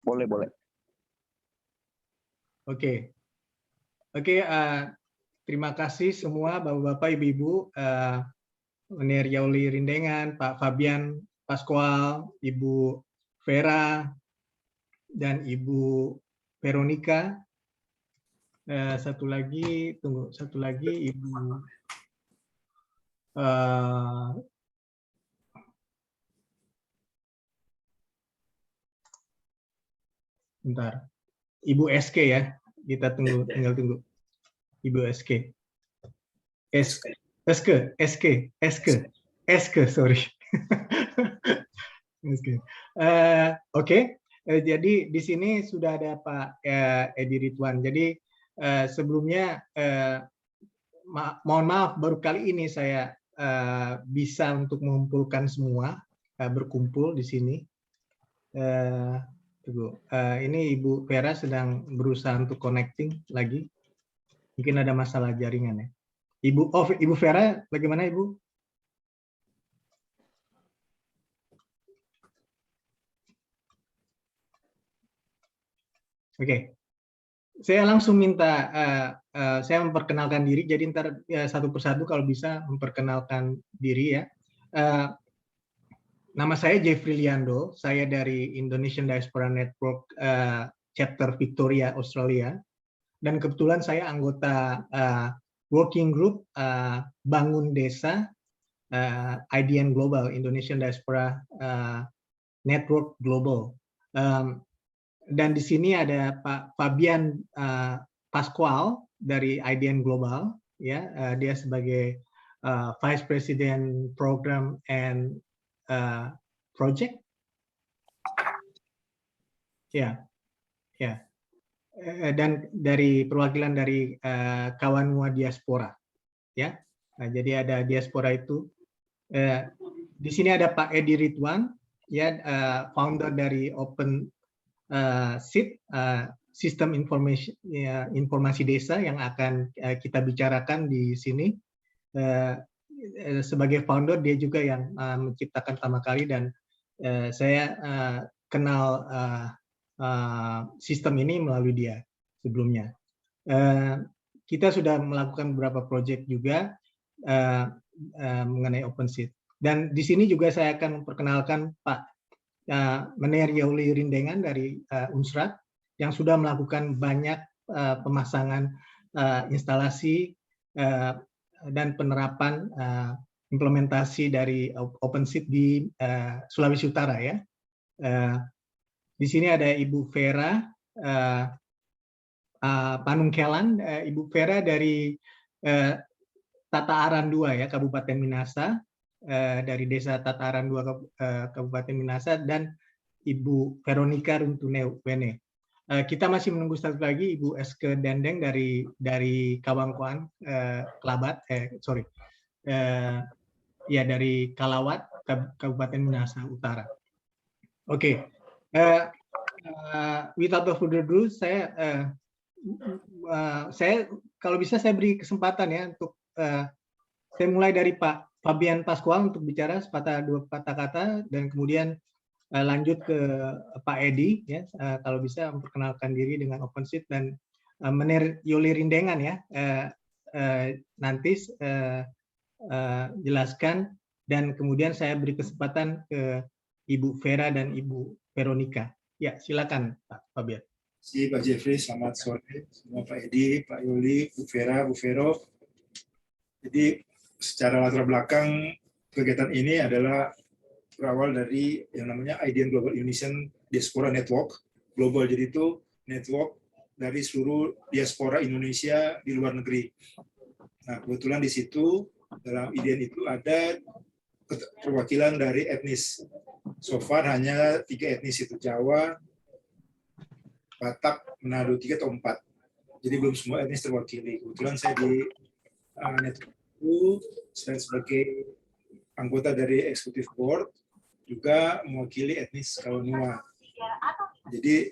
Boleh, boleh. Oke. Oke, terima kasih semua Bapak-Bapak, Ibu-Ibu, Menir Yauli Rindengan, Pak Fabian Pascual, Ibu Vera, dan Ibu Veronica. Satu lagi, tunggu, satu lagi Ibu bentar, Ibu SK ya, kita tinggal tunggu. Ibu SK. SK, sorry. Oke. Jadi di sini sudah ada Pak Edi Ridwan. Jadi sebelumnya mohon maaf baru kali ini saya bisa untuk mengumpulkan semua berkumpul di sini. Tunggu. Ini Ibu Vera sedang berusaha untuk connecting lagi. Mungkin ada masalah jaringan ya. Ibu Vera, bagaimana Ibu? Oke. Saya langsung minta saya memperkenalkan diri. Jadi ntar satu persatu kalau bisa memperkenalkan diri ya. Nama saya Jeffrey Liando. Saya dari Indonesian Diaspora Network Chapter Victoria, Australia. Dan kebetulan saya anggota working group Bangun Desa IDN Global, Indonesian Diaspora Network Global. Dan di sini ada Pak Fabian Pascual dari IDN Global, ya, dia sebagai Vice President Program and Project, ya, ya. Dan dari perwakilan dari Kawanua Diaspora, ya. Nah, jadi ada diaspora itu. Di sini ada Pak Edi Ridwan, ya, founder dari Open Seat, sistem informasi desa yang akan kita bicarakan di sini. Sebagai founder dia juga yang menciptakan pertama kali, dan saya kenal sistem ini melalui dia sebelumnya. Kita sudah melakukan beberapa proyek juga mengenai OpenSeat. Dan di sini juga saya akan memperkenalkan Pak Menir Yauli Rindengan dari Unsrat yang sudah melakukan banyak pemasangan instalasi dan penerapan implementasi dari OpenSeat di Sulawesi Utara, ya. Di sini ada Ibu Vera Panungkelan. Ibu Vera dari Tataaran 2 ya, Kabupaten Minasa, dari Desa Tataaran 2 Kabupaten Minasa, dan Ibu Veronica Runtunewene. Kita masih menunggu satu lagi Ibu Eske Dendeng dari Kawangkoan Kelabat, ya, dari Kalawat Kabupaten Minasa Utara. Oke. Without further ado, saya kalau bisa saya beri kesempatan ya untuk saya mulai dari Pak Fabian Pascual untuk bicara dua patah kata, dan kemudian lanjut ke Pak Edi, ya, kalau bisa memperkenalkan diri dengan OpenSeat, dan Menir Yauli Rindengan, ya, nanti jelaskan, dan kemudian saya beri kesempatan ke Ibu Vera dan Ibu Veronica. Ya, silakan Pak Fabian. Pak Jeffrey, selamat sore semua, Pak Edi, Pak Yauli, Bu Vera, Bu Vero. Jadi secara latar belakang kegiatan ini adalah berawal dari yang namanya IDN Global Indonesian Diaspora Network Global. Jadi itu network dari seluruh diaspora Indonesia di luar negeri. Nah, kebetulan di situ dalam IDN itu ada perwakilan dari etnis. So far hanya 3 etnis, itu Jawa, Batak, Manado, 3 atau 4. Jadi belum semua etnis terwakili. Kebetulan saya di network itu saya sebagai anggota dari Executive Board, juga mewakili etnis Kawanua. Jadi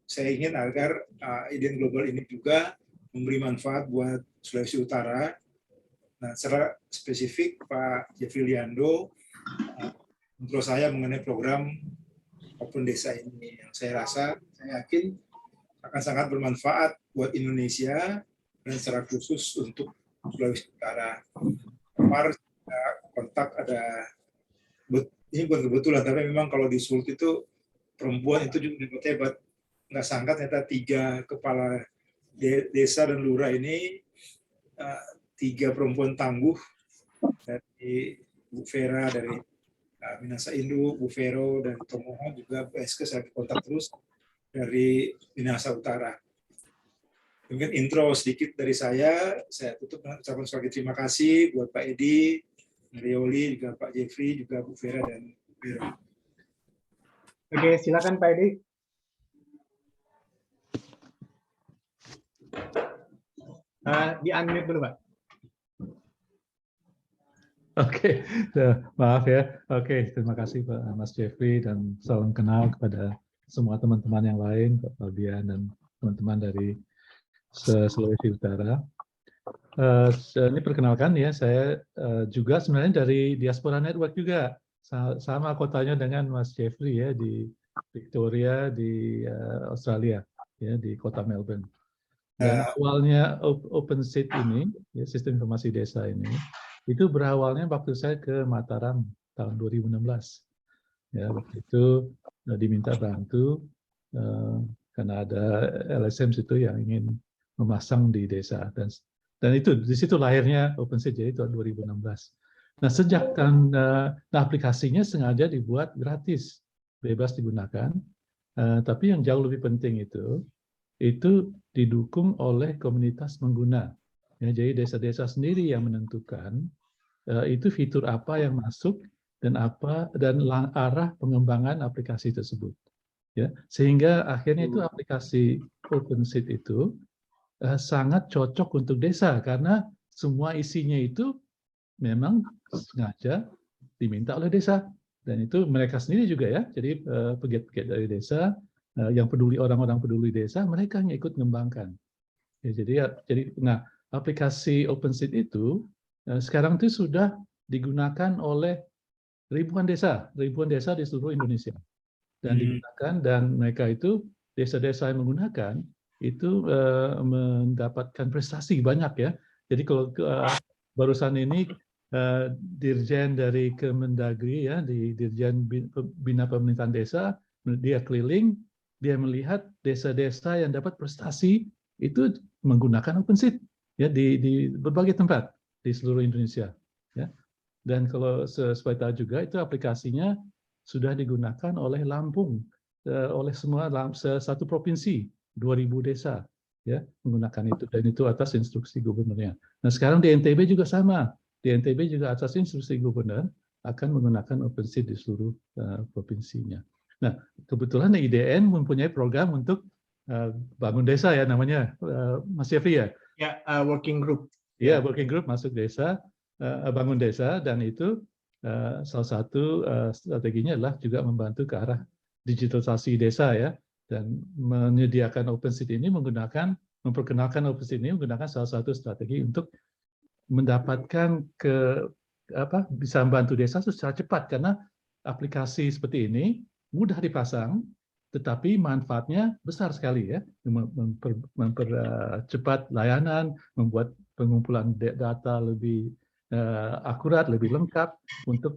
saya ingin agar IDN Global ini juga memberi manfaat buat Sulawesi Utara. Nah, secara spesifik Pak Jeffrey Liando intro saya mengenai program Open Desa ini, yang saya rasa saya yakin akan sangat bermanfaat buat Indonesia dan secara khusus untuk Sulawesi Utara. Kemarin kontak ada, ini bukan kebetulan, tapi memang kalau di Sult itu perempuan itu juga hebat. Nggak sangka ternyata 3 kepala desa dan lurah ini 3 perempuan tangguh, dari Bu Vera dari Minahasa Indu, Bu Vero dan Tomoho, juga Bu Eske saya kontak terus dari Minahasa Utara. Mungkin intro sedikit dari saya tutup dengan ucapan sebagai terima kasih buat Pak Edi, Marioli, juga Pak Jeffrey, juga Bu Vera dan Bu Vero. Oke, silakan Pak Edi. Di-unmute dulu, Pak. Oke, maaf ya. Oke, terima kasih Pak Mas Jeffrey dan salam kenal kepada semua teman-teman yang lain, Pak Fabian dan teman-teman dari Sulawesi Utara. Ini perkenalkan ya, saya juga sebenarnya dari Diaspora Network juga, sama kotanya dengan Mas Jeffrey ya, di Victoria di Australia ya, di kota Melbourne. Dan awalnya OpenSeed ini, ya, sistem informasi desa ini, itu berawalnya waktu saya ke Mataram tahun 2016. Ya, waktu itu diminta bantu karena ada LSM situ yang ingin memasang di desa, dan itu di situ lahirnya OpenSeed, jadi tahun 2016. Nah, sejak aplikasinya sengaja dibuat gratis, bebas digunakan, tapi yang jauh lebih penting itu didukung oleh komunitas pengguna. Ya, jadi desa-desa sendiri yang menentukan itu fitur apa yang masuk dan arah pengembangan aplikasi tersebut. Ya, sehingga akhirnya itu aplikasi OpenSeed itu sangat cocok untuk desa karena semua isinya itu memang sengaja diminta oleh desa, dan itu mereka sendiri juga ya. Jadi pegiat-pegiat dari desa yang peduli, orang-orang peduli desa, mereka yang ikut mengembangkan. Ya, jadi nah, aplikasi OpenSeed itu sekarang itu sudah digunakan oleh ribuan desa di seluruh Indonesia, dan digunakan, dan mereka itu desa-desa yang menggunakan itu mendapatkan prestasi banyak ya. Jadi kalau barusan ini Dirjen dari Kemendagri ya, di Dirjen Bina Pemerintahan Desa, dia keliling, dia melihat desa-desa yang dapat prestasi itu menggunakan OpenSeed ya, di berbagai tempat di seluruh Indonesia ya. Dan kalau supaya tahu juga, itu aplikasinya sudah digunakan oleh Lampung, oleh semua satu provinsi, 2.000 desa ya menggunakan itu, dan itu atas instruksi gubernurnya. Nah, sekarang di NTB juga sama, di NTB juga atas instruksi gubernur akan menggunakan OpenSeed di seluruh provinsinya. Nah, kebetulan IDN mempunyai program untuk bangun desa ya, namanya Mas Jeffrey ya. Ya, working group. Ya, working group masuk desa, bangun desa, dan itu salah satu strateginya adalah juga membantu ke arah digitalisasi desa ya, dan menyediakan OpenSeed ini memperkenalkan OpenSeed ini menggunakan salah satu strategi untuk mendapatkan bisa membantu desa secara cepat, karena aplikasi seperti ini mudah dipasang, tetapi manfaatnya besar sekali ya, mempercepat layanan, membuat pengumpulan data lebih akurat, lebih lengkap untuk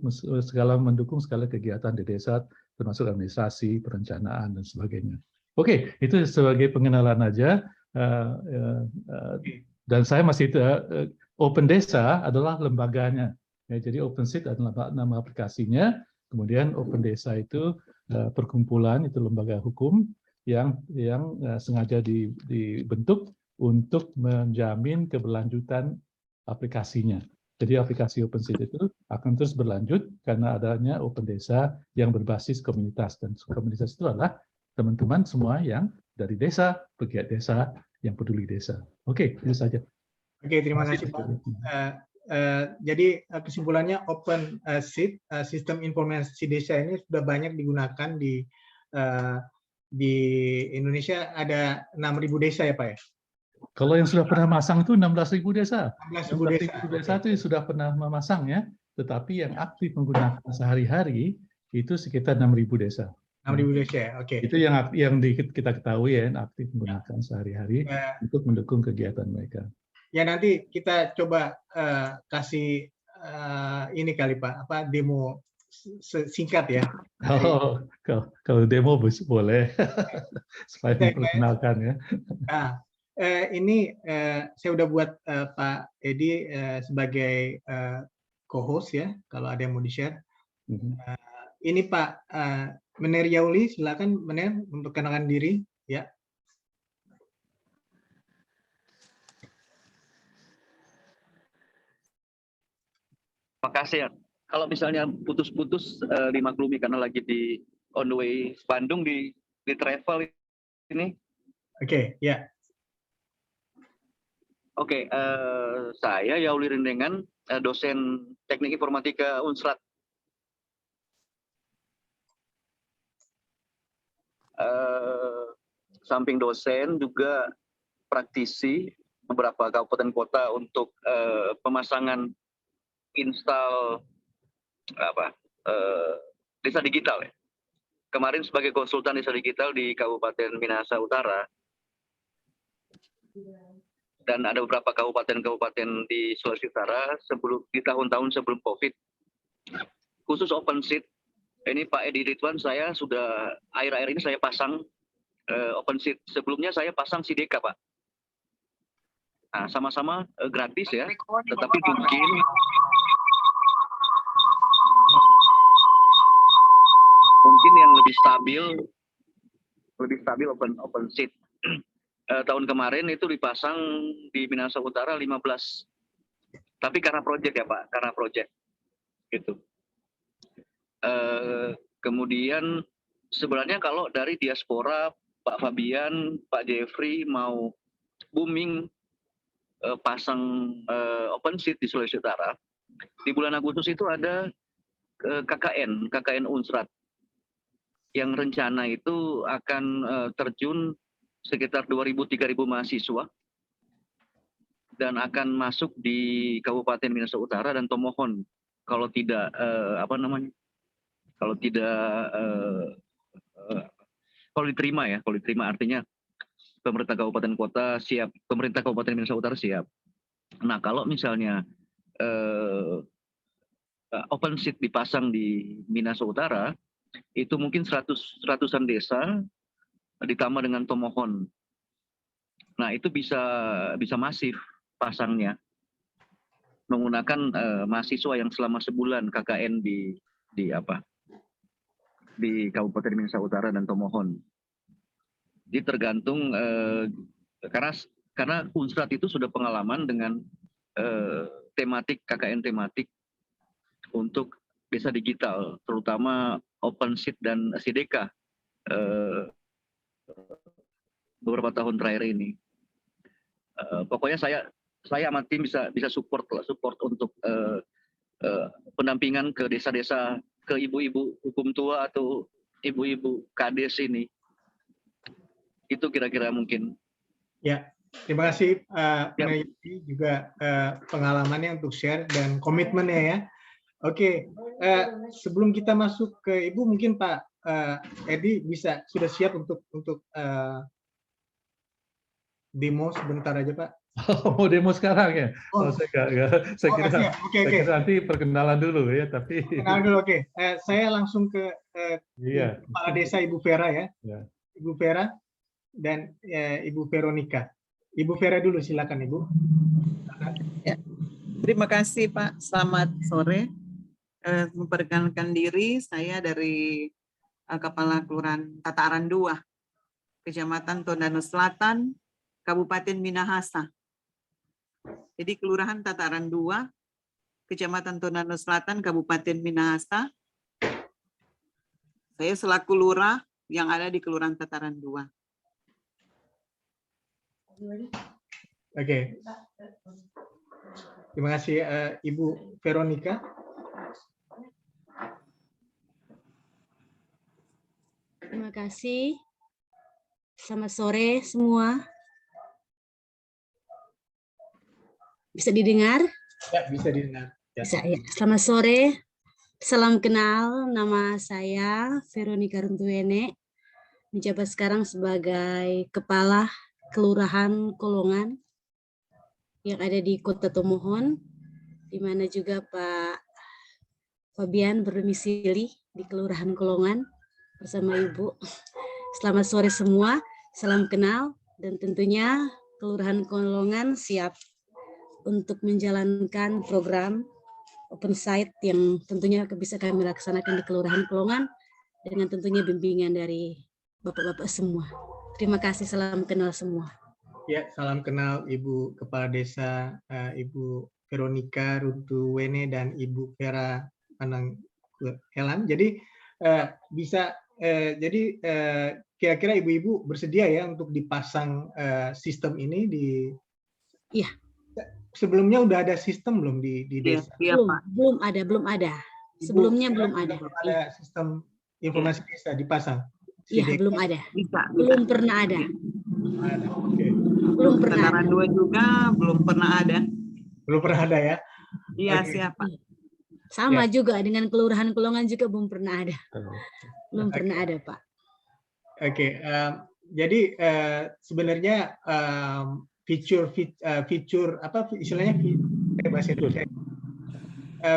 mendukung segala kegiatan di desa, termasuk administrasi, perencanaan dan sebagainya. Oke, itu sebagai pengenalan aja. Dan saya masih Open Desa adalah lembaganya. Ya, jadi OpenSeed adalah nama aplikasinya. Kemudian Open Desa itu perkumpulan, itu lembaga hukum yang sengaja dibentuk untuk menjamin keberlanjutan aplikasinya. Jadi aplikasi OpenSeed itu akan terus berlanjut karena adanya Open Desa yang berbasis komunitas, dan komunitas itu adalah teman-teman semua yang dari desa, pegiat desa, yang peduli desa. Oke, itu saja. Oke, terima kasih Pak. Jadi kesimpulannya OpenSeed, sistem informasi desa ini sudah banyak digunakan di Indonesia, ada 6.000 desa ya Pak ya? Kalau yang sudah pernah masang itu 16.000 desa. 16.000 desa itu sudah pernah memasang ya, tetapi yang aktif menggunakan sehari-hari itu sekitar 6.000 desa. 6.000 share. Oke. Itu yang kita ketahui ya, yang aktif menggunakan sehari-hari untuk mendukung kegiatan mereka. Ya nanti kita coba kasih ini kali Pak, apa demo singkat ya. Oh, kalau demo boleh supaya memperkenalkan ya. Nah, ini saya udah buat Pak Edi sebagai co-host ya, kalau ada yang mau di-share. Ini Pak Mener Yauli, silakan Mener memperkenalkan diri ya. Terima kasih ya. Kalau misalnya putus-putus dimaklumi karena lagi di on the way Bandung di travel ini. Oke, ya. Oke, saya Yauli Rindengan, dosen Teknik Informatika Unsrat. Samping dosen juga praktisi beberapa kabupaten kota untuk pemasangan install desa digital ya. Kemarin sebagai konsultan desa digital di Kabupaten Minahasa Utara, dan ada beberapa kabupaten-kabupaten di Sulawesi Utara di tahun-tahun sebelum COVID. Khusus OpenSeed, ini Pak Edi Ridwan, saya sudah akhir-akhir ini saya pasang OpenSeed. Sebelumnya saya pasang SIDEKA, Pak. Nah, sama-sama gratis ya, tetapi mungkin yang lebih stabil OpenSeed. Tahun kemarin itu dipasang di Minahasa Utara 15. Tapi karena proyek ya Pak, karena proyek. Gitu. Kemudian sebenarnya kalau dari diaspora, Pak Fabian, Pak Jeffrey mau booming pasang OpenSeed di Sulawesi Utara, di bulan Agustus itu ada KKN Unsrat yang rencana itu akan terjun sekitar 2.000-3.000 mahasiswa dan akan masuk di Kabupaten Minahasa Utara dan Tomohon kalau tidak kalau diterima artinya pemerintah kabupaten kota siap, pemerintah Kabupaten Minahasa Utara siap. Nah, kalau misalnya OpenSeed dipasang di Minahasa Utara, itu mungkin ratusan desa ditambah dengan Tomohon. Nah, itu bisa masif pasangnya menggunakan mahasiswa yang selama sebulan KKN di Kabupaten Minahasa Utara dan Tomohon. Jadi tergantung karena Unsrat itu sudah pengalaman dengan tematik KKN tematik untuk desa digital, terutama OpenSeed dan SIDEKA beberapa tahun terakhir ini. Pokoknya saya sama tim bisa support untuk pendampingan ke desa-desa, ke ibu-ibu hukum tua atau ibu-ibu kades ini. Itu kira-kira mungkin. Ya, terima kasih juga pengalamannya untuk share dan komitmennya ya. Oke, sebelum kita masuk ke Ibu, mungkin Pak Edi sudah siap untuk demo sebentar aja Pak. Mau demo sekarang ya? Saya kira Oke. nanti perkenalan dulu ya, tapi. Perkenalan dulu, oke. Saya langsung ke Kepala Desa Ibu Vera ya. Ibu Vera dan Ibu Veronica. Ibu Vera dulu, silakan Ibu. Ya. Terima kasih Pak. Selamat sore. Memperkenalkan diri, saya dari Kepala Kelurahan Tataran 2, Kecamatan Tondano Selatan, Kabupaten Minahasa. Jadi Kelurahan Tataran 2, Kecamatan Tondano Selatan, Kabupaten Minahasa. Saya selaku lurah yang ada di Kelurahan Tataran 2. Oke. Terima kasih Ibu Veronica. Terima kasih. Selamat sore semua. Bisa didengar? Ya, bisa didengar. Ya. Bisa ya. Selamat sore Salam kenal, nama saya Veronica Runtuwene, menjabat sekarang sebagai Kepala Kelurahan Kolongan yang ada di Kota Tomohon, di mana juga Pak Fabian berdomisili di Kelurahan Kolongan bersama Ibu. Selamat sore semua, salam kenal, dan tentunya Kelurahan Kolongan siap untuk menjalankan program open site yang tentunya bisa kami laksanakan di Kelurahan Kolongan dengan tentunya bimbingan dari Bapak-Bapak semua. Terima kasih, salam kenal semua. Ya, salam kenal Ibu Kepala Desa, Ibu Veronica Runtuwene dan Ibu Vera Pananghelan. Jadi kira-kira ibu-ibu bersedia ya untuk dipasang sistem ini di? Iya. Sebelumnya udah ada sistem belum di desa? Iya, Pak. Belum ada. Sebelumnya belum ada. Ada sistem informasi desa dipasang? Iya, belum ada. Bisa. Belum pernah ada. Ada. Oke. Belum pernah Tataran ada. 2 juga belum pernah ada. Belum pernah ada ya? Iya, Oke. siapa? Sama juga dengan Kelurahan Kolongan juga belum pernah ada. Belum pernah ada, Pak. Oke. Jadi sebenarnya fitur apa istilahnya bahasa Indonesia?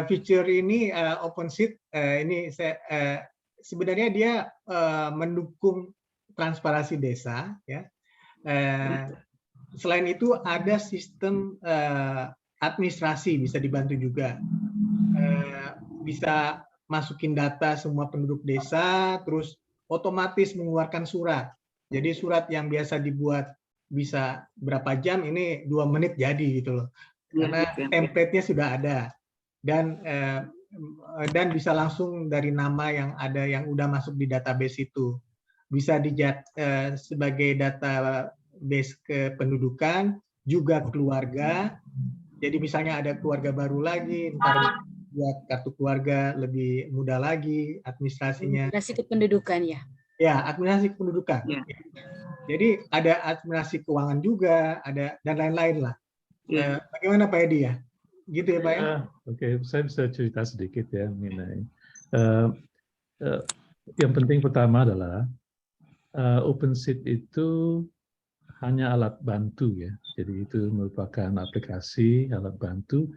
Fitur ini OpenSeat ini sebenarnya dia mendukung transparansi desa ya. Selain itu ada sistem administrasi bisa dibantu juga. Bisa masukin data semua penduduk desa, terus otomatis mengeluarkan surat. Jadi surat yang biasa dibuat bisa berapa jam, ini 2 menit jadi gitu loh. Karena template-nya sudah ada. Dan bisa langsung dari nama yang ada yang udah masuk di database itu. Bisa sebagai database kependudukan, juga keluarga. Jadi misalnya ada keluarga baru lagi, ntar buat kartu keluarga lebih mudah lagi administrasinya. Administrasi kependudukan ya. Ya, administrasi kependudukan. Ya. Jadi ada administrasi keuangan juga, ada dan lain-lain lah. Ya. Bagaimana Pak Edi ya? Gitu ya Pak ya? Oke, saya bisa cerita sedikit ya mengenai. Yang penting pertama adalah OpenSeat itu hanya alat bantu ya. Jadi itu merupakan aplikasi alat bantu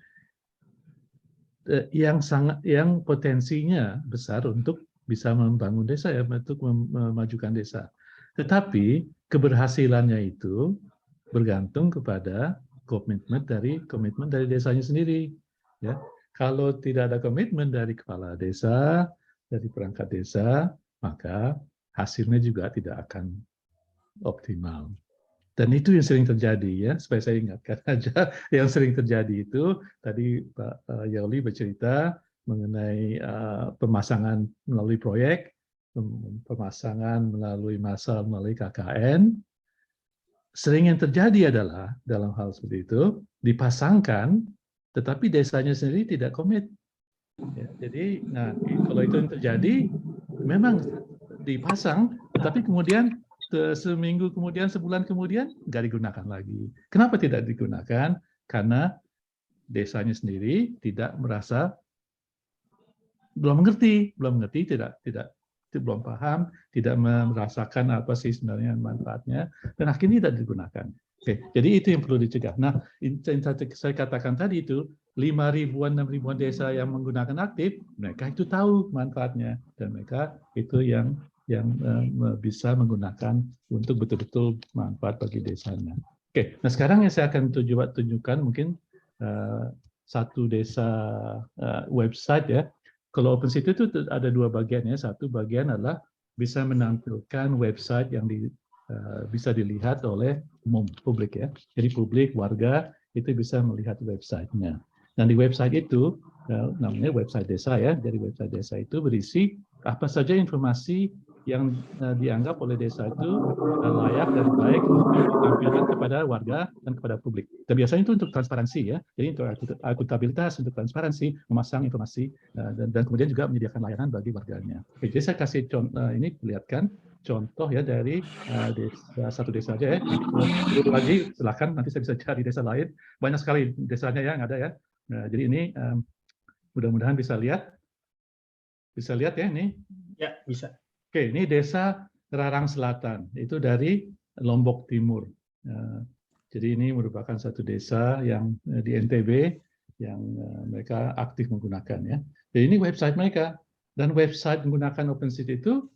yang potensinya besar untuk bisa membangun desa ya, untuk memajukan desa. Tetapi keberhasilannya itu bergantung kepada komitmen dari desanya sendiri. Ya, kalau tidak ada komitmen dari kepala desa, dari perangkat desa, maka hasilnya juga tidak akan optimal. Dan itu yang sering terjadi ya, supaya saya ingatkan aja, yang sering terjadi itu tadi Pak Yauli bercerita mengenai pemasangan melalui proyek, pemasangan melalui masa melalui KKN. Sering yang terjadi adalah dalam hal seperti itu dipasangkan, tetapi desanya sendiri tidak komit. Ya, jadi, kalau itu yang terjadi, memang dipasang, tetapi kemudian seminggu kemudian, sebulan kemudian, nggak digunakan lagi. Kenapa tidak digunakan? Karena desanya sendiri tidak merasa, belum mengerti, belum paham, tidak merasakan apa sih sebenarnya manfaatnya, dan akhirnya tidak digunakan. Oke, jadi itu yang perlu dicegah. Nah, saya katakan tadi itu 5.000-an, 6.000-an desa yang menggunakan aktif, mereka itu tahu manfaatnya, dan mereka itu yang bisa menggunakan untuk betul-betul manfaat bagi desanya. Oke, nah sekarang yang saya akan tunjukkan mungkin satu desa website ya. Kalau OpenSeat itu ada 2 bagian ya. Satu bagian adalah bisa menampilkan website yang bisa dilihat oleh umum publik ya. Jadi publik, warga itu bisa melihat websitenya. Dan di website itu namanya website desa ya. Jadi website desa itu berisi apa saja informasi yang dianggap oleh desa itu layak dan baik untuk ditampilkan kepada warga dan kepada publik. Dan biasanya itu untuk transparansi ya. Jadi untuk akuntabilitas, untuk transparansi, memasang informasi dan kemudian juga menyediakan layanan bagi warganya. Oke, jadi saya kasih contoh ini perlihatkan contoh ya dari satu desa aja ya. Dulu lagi silakan nanti saya bisa cari desa lain. Banyak sekali desanya yang ada ya. Nah, jadi ini mudah-mudahan bisa lihat. Bisa lihat ya ini. Ya, bisa. Oke, ini desa Rarang Selatan, itu dari Lombok Timur. Jadi ini merupakan satu desa yang di NTB yang mereka aktif menggunakan ya. Jadi ini website mereka, dan website menggunakan OpenStreet itu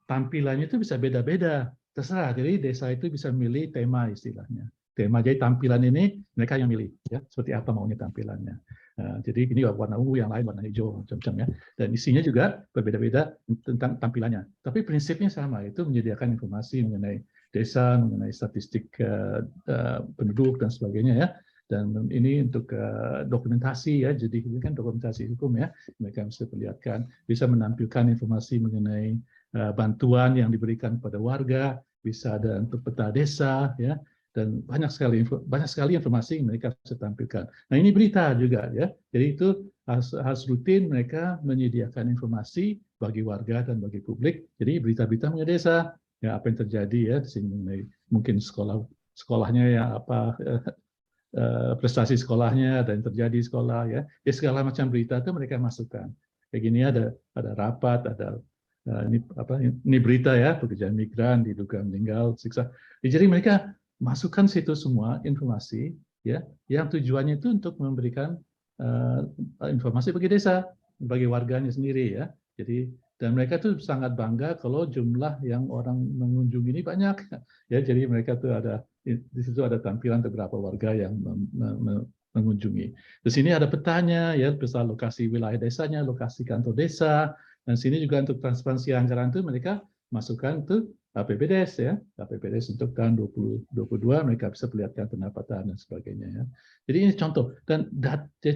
tampilannya itu bisa beda-beda, terserah. Jadi desa itu bisa milih tema istilahnya. Tema, jadi tampilan ini mereka yang milih ya, seperti apa maunya tampilannya. Jadi ini warna ungu, yang lain warna hijau, macam-macam ya. Dan isinya juga berbeda-beda tentang tampilannya. Tapi prinsipnya sama, itu menyediakan informasi mengenai desa, mengenai statistik penduduk dan sebagainya ya. Dan ini untuk dokumentasi ya, jadi ini kan dokumentasi hukum ya. Mereka bisa perlihatkan, bisa menampilkan informasi mengenai bantuan yang diberikan kepada warga, bisa ada untuk peta desa ya. Dan banyak sekali informasi yang mereka bisa tampilkan. Nah ini berita juga ya, jadi itu harus rutin mereka menyediakan informasi bagi warga dan bagi publik. Jadi berita-berita mengenai desa, ya apa yang terjadi ya di sini, mungkin sekolahnya ya apa prestasi sekolahnya dan yang terjadi di sekolah ya, segala macam berita itu mereka masukkan. Kayak gini ada rapat, ada ini berita ya, pekerja migran diduga meninggal siksa. Jadi mereka masukkan situ semua informasi ya, yang tujuannya itu untuk memberikan informasi bagi desa, bagi warganya sendiri ya. Jadi dan mereka tuh sangat bangga kalau jumlah yang orang mengunjungi ini banyak ya. Jadi mereka tuh ada di situ ada tampilan beberapa warga yang mengunjungi. Di sini ada petanya ya, peta lokasi wilayah desanya, lokasi kantor desa. Dan sini juga untuk transparansi anggaran itu mereka masukkan tuh APBDes ya, APBDes untuk tahun 2022 mereka bisa perlihatkan pendapatan dan sebagainya ya. Jadi ini contoh, dan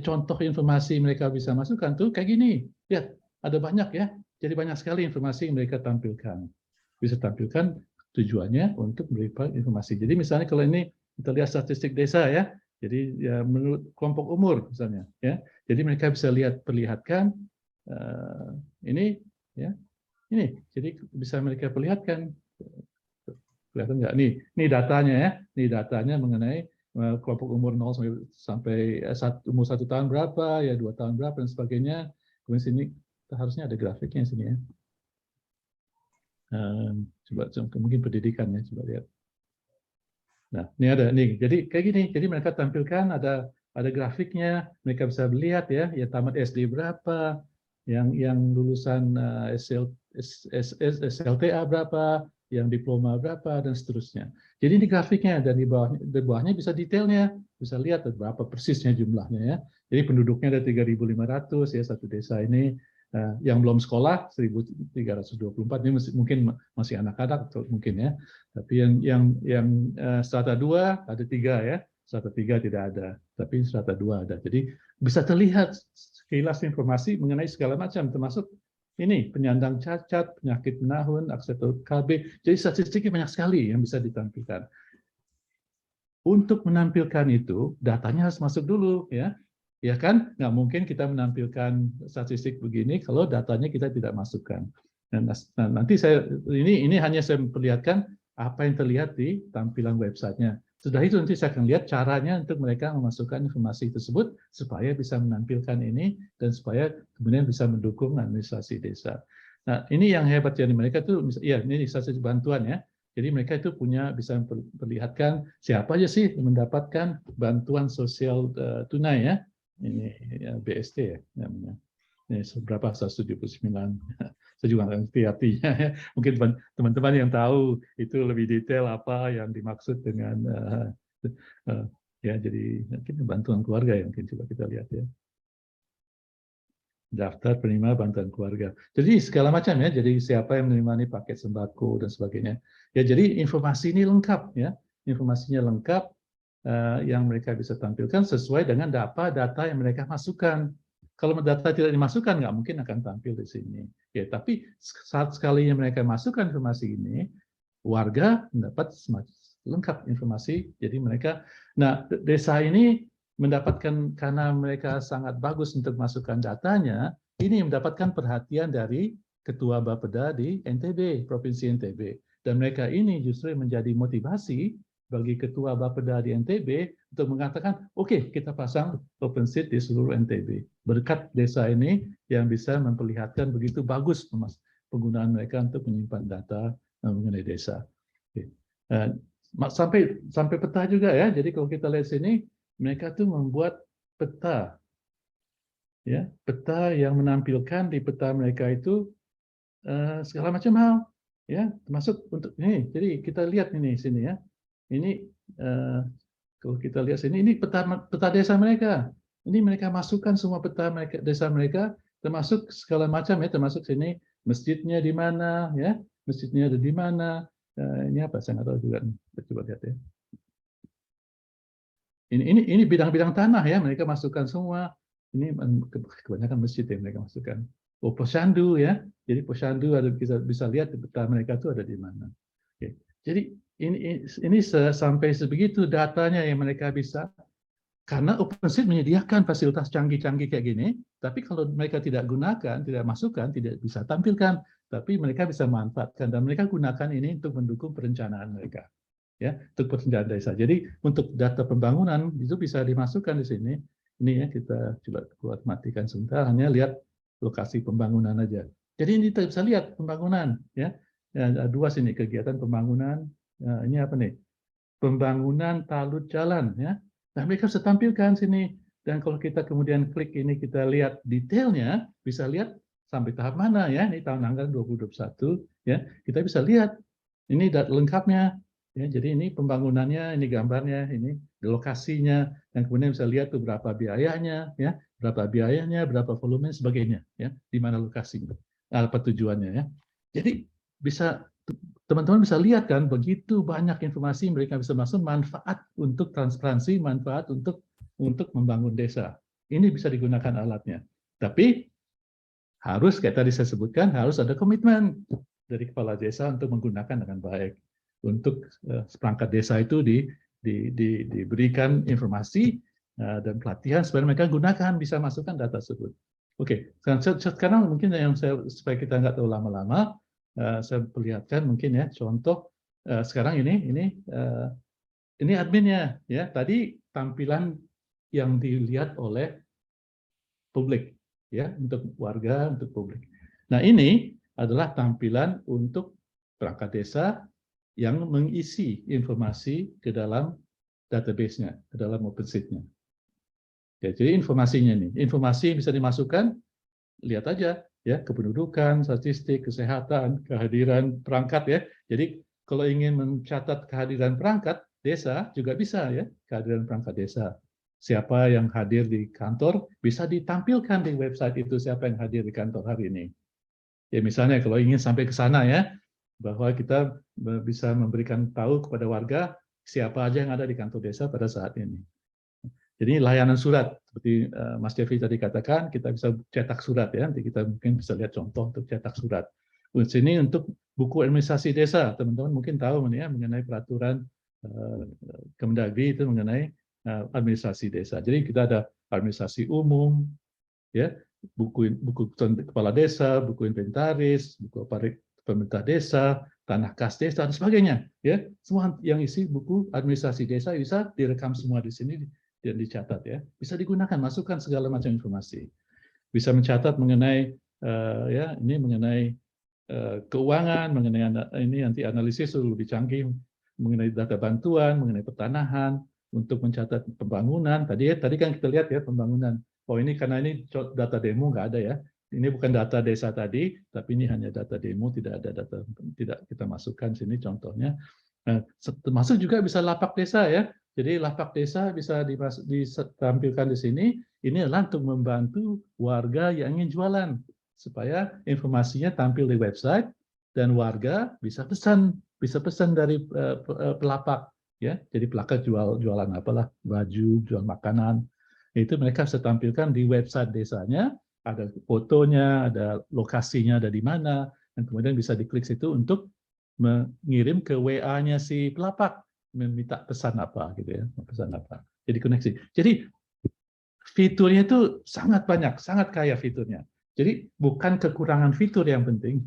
contoh informasi mereka bisa masukkan tuh kayak gini. Lihat, ada banyak ya. Jadi banyak sekali informasi yang mereka tampilkan. Bisa tampilkan tujuannya untuk memberikan informasi. Jadi misalnya kalau ini kita lihat statistik desa ya. Jadi ya menurut kelompok umur misalnya ya. Jadi mereka bisa perlihatkan ini ya. Ini jadi bisa mereka perlihatkan. Kelihatan nggak? Nih datanya ya. Ini datanya mengenai kelompok umur 0 sampai umur 1 tahun berapa, ya 2 tahun berapa dan sebagainya. Kemudian sini harusnya ada grafiknya sini ya. Coba mungkin pendidikan ya, coba lihat. Nah, ini ada nih. Jadi kayak gini. Jadi mereka tampilkan ada grafiknya. Mereka bisa melihat ya tamat SD berapa, yang lulusan SLTA berapa, yang diploma berapa, dan seterusnya. Jadi ini grafiknya, dan di bawahnya bisa detailnya, bisa lihat berapa persisnya jumlahnya ya. Jadi penduduknya ada 3.500 ya satu desa ini. Yang belum sekolah 1.324, ini mungkin masih anak-anak mungkin ya. Tapi yang strata 2 ada 3 ya, strata 3 tidak ada, tapi strata 2 ada. Jadi bisa terlihat sekilas informasi mengenai segala macam, termasuk ini penyandang cacat, penyakit menahun, akses KB. Jadi statistiknya banyak sekali yang bisa ditampilkan. Untuk menampilkan itu, datanya harus masuk dulu ya. Ya kan, nggak mungkin kita menampilkan statistik begini kalau datanya kita tidak masukkan. Dan nanti ini hanya saya memperlihatkan apa yang terlihat di tampilan websitenya. Setelah itu nanti saya akan lihat caranya untuk mereka memasukkan informasi tersebut supaya bisa menampilkan ini dan supaya kemudian bisa mendukung administrasi desa. Nah ini yang hebat jadi mereka tuh, ya ini instansi bantuan ya. Jadi mereka itu bisa memperlihatkan siapa aja sih yang mendapatkan bantuan sosial tunai ya. Ini ya, BST ya namanya. Ini seberapa 179. Saya juga nggak ngerti artinya. Ya. Mungkin teman-teman yang tahu itu lebih detail apa yang dimaksud dengan ya jadi mungkin bantuan keluarga ya mungkin coba kita lihat ya. Daftar penerima bantuan keluarga. Jadi segala macam ya. Jadi siapa yang menerima paket sembako dan sebagainya. Ya jadi informasi ini lengkap ya. Informasinya lengkap. Yang mereka bisa tampilkan sesuai dengan data yang mereka masukkan. Kalau data tidak dimasukkan, nggak mungkin akan tampil di sini. Ya, tapi saat sekalinya mereka masukkan informasi ini, warga mendapat lengkap informasi. Jadi mereka, nah desa ini mendapatkan karena mereka sangat bagus untuk masukkan datanya, ini mendapatkan perhatian dari Ketua Bapeda di NTB, Provinsi NTB. Dan mereka ini justru menjadi motivasi bagi ketua Bapeda di NTB untuk mengatakan, oke, kita pasang OpenSeed di seluruh NTB. Berkat desa ini yang bisa memperlihatkan begitu bagus penggunaan mereka untuk menyimpan data mengenai desa. Oke. Sampai peta juga ya. Jadi kalau kita lihat sini, mereka tuh membuat peta, ya, peta yang menampilkan di peta mereka itu segala macam hal, ya, termasuk untuk ini. Jadi kita lihat ini sini ya. Ini kalau kita lihat sini, ini peta desa mereka. Ini mereka masukkan semua peta mereka, desa mereka, termasuk segala macam ya, termasuk sini masjidnya di mana, ya, masjidnya ada di mana. Ini apa? Saya nggak tahu juga. Kita coba lihat ya. Ini bidang-bidang tanah ya, mereka masukkan semua. Ini kebanyakan masjid yang mereka masukkan. Oh, posyandu ya. Jadi posyandu ada bisa lihat peta mereka itu ada di mana. Oke. Jadi ini sampai sebegitu datanya yang mereka bisa, karena OpenSeed menyediakan fasilitas canggih-canggih kayak gini, tapi kalau mereka tidak gunakan, tidak masukkan, tidak bisa tampilkan, tapi mereka bisa manfaatkan dan mereka gunakan ini untuk mendukung perencanaan mereka, ya, untuk perencanaan desa. Jadi untuk data pembangunan itu bisa dimasukkan di sini. Ini ya, kita coba buat matikan sebentar, hanya lihat lokasi pembangunan aja. Jadi ini kita bisa lihat pembangunan, ya. Ada dua sini kegiatan pembangunan. Nah, ini apa nih? Pembangunan talut jalan, ya. Nah, mereka bisa tampilkan sini. Dan kalau kita kemudian klik ini, kita lihat detailnya, bisa lihat sampai tahap mana ya. Ini tahun anggaran 2021, ya. Kita bisa lihat ini data lengkapnya, ya. Jadi ini pembangunannya, ini gambarnya, ini lokasinya, dan kemudian bisa lihat tuh berapa biayanya, ya, berapa volume, sebagainya, ya, di mana lokasinya, apa tujuannya, ya. Jadi bisa teman-teman bisa lihat kan, begitu banyak informasi mereka bisa masuk, manfaat untuk transparansi, manfaat untuk membangun desa. Ini bisa digunakan alatnya. Tapi harus, kayak tadi saya sebutkan, harus ada komitmen dari kepala desa untuk menggunakan dengan baik. Untuk seperangkat desa itu diberikan informasi dan pelatihan supaya mereka gunakan, bisa masukkan data tersebut. Oke, sekarang mungkin yang supaya kita nggak terlalu lama-lama, saya perlihatkan mungkin ya contoh sekarang ini adminnya ya, tadi tampilan yang dilihat oleh publik ya, untuk warga, untuk publik. Nah, ini adalah tampilan untuk perangkat desa yang mengisi informasi ke dalam database-nya, ke dalam OpenSeed-nya. Ya, jadi informasinya nih, informasi bisa dimasukkan, lihat aja ya, kependudukan, statistik, kesehatan, kehadiran perangkat ya. Jadi kalau ingin mencatat kehadiran perangkat desa juga bisa ya, kehadiran perangkat desa. Siapa yang hadir di kantor bisa ditampilkan di website itu, siapa yang hadir di kantor hari ini. Ya misalnya kalau ingin sampai ke sana ya, bahwa kita bisa memberikan tahu kepada warga siapa aja yang ada di kantor desa pada saat ini. Jadi layanan surat, seperti Mas Jeffrey tadi katakan, kita bisa cetak surat ya. Nanti kita mungkin bisa lihat contoh untuk cetak surat. Di sini untuk buku administrasi desa, teman-teman mungkin tahu ya mengenai peraturan Kemendagri itu mengenai administrasi desa. Jadi kita ada administrasi umum, ya, buku kepala desa, buku inventaris, buku pemerintah desa, tanah kas desa dan sebagainya. Ya, semua yang isi buku administrasi desa bisa direkam semua di sini. Dan dicatat ya, bisa digunakan, masukkan segala macam informasi, bisa mencatat mengenai ya ini mengenai keuangan, mengenai ini nanti analisis lebih canggih mengenai data bantuan, mengenai pertanahan, untuk mencatat pembangunan. Tadi kan kita lihat ya pembangunan. Oh ini karena ini data demo nggak ada ya, ini bukan data desa tadi, tapi ini hanya data demo, tidak ada data, tidak kita masukkan sini contohnya. Termasuk juga bisa lapak desa ya. Jadi lapak desa bisa ditampilkan di sini. Ini adalah untuk membantu warga yang ingin jualan supaya informasinya tampil di website dan warga bisa pesan dari pelapak ya. Jadi pelapak jualan apalah, baju, jual makanan. Itu mereka bisa tampilkan di website desanya, ada fotonya, ada lokasinya ada di mana, dan kemudian bisa diklik situ untuk mengirim ke WA-nya si pelapak, meminta pesan apa gitu ya, pesan apa. Jadi koneksi. Jadi fiturnya itu sangat banyak, sangat kaya fiturnya. Jadi bukan kekurangan fitur yang penting.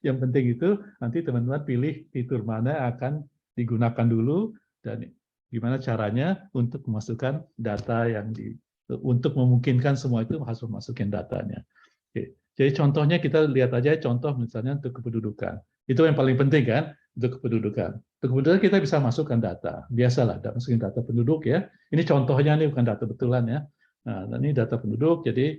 Yang penting itu nanti teman-teman pilih fitur mana akan digunakan dulu, dan gimana caranya untuk memasukkan data untuk memungkinkan semua itu harus memasukin datanya. Oke. Jadi contohnya kita lihat aja contoh misalnya untuk kependudukan. Itu yang paling penting kan, untuk kependudukan. Untuk kependudukan kita bisa masukkan data. Biasalah, masukin data penduduk ya. Ini contohnya nih, bukan data betulan ya. Nah, ini data penduduk, jadi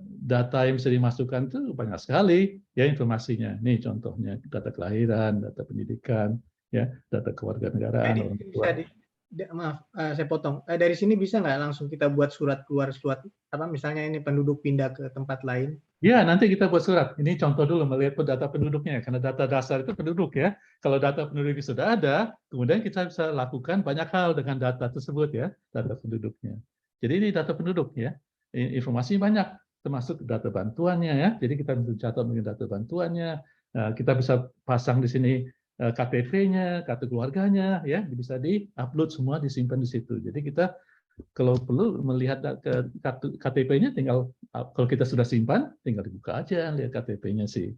data yang bisa dimasukkan itu banyak sekali ya informasinya. Ini contohnya data kelahiran, data pendidikan, ya, data kewarganegaraan. Jadi bisa maaf, saya potong. Dari sini bisa nggak langsung kita buat surat keluar surat apa misalnya ini penduduk pindah ke tempat lain? Ya, nanti kita buat surat. Ini contoh dulu melihat data penduduknya, karena data dasar itu penduduk ya. Kalau data penduduk sudah ada, kemudian kita bisa lakukan banyak hal dengan data tersebut ya, data penduduknya. Jadi ini data penduduk ya, informasi banyak, termasuk data bantuannya ya. Jadi kita bisa catat dengan data bantuannya, kita bisa pasang di sini KTP-nya, kartu keluarganya, ya bisa di-upload semua, disimpan di situ. Jadi kita kalau perlu melihat KTP-nya, tinggal kalau kita sudah simpan, tinggal dibuka aja lihat KTP-nya si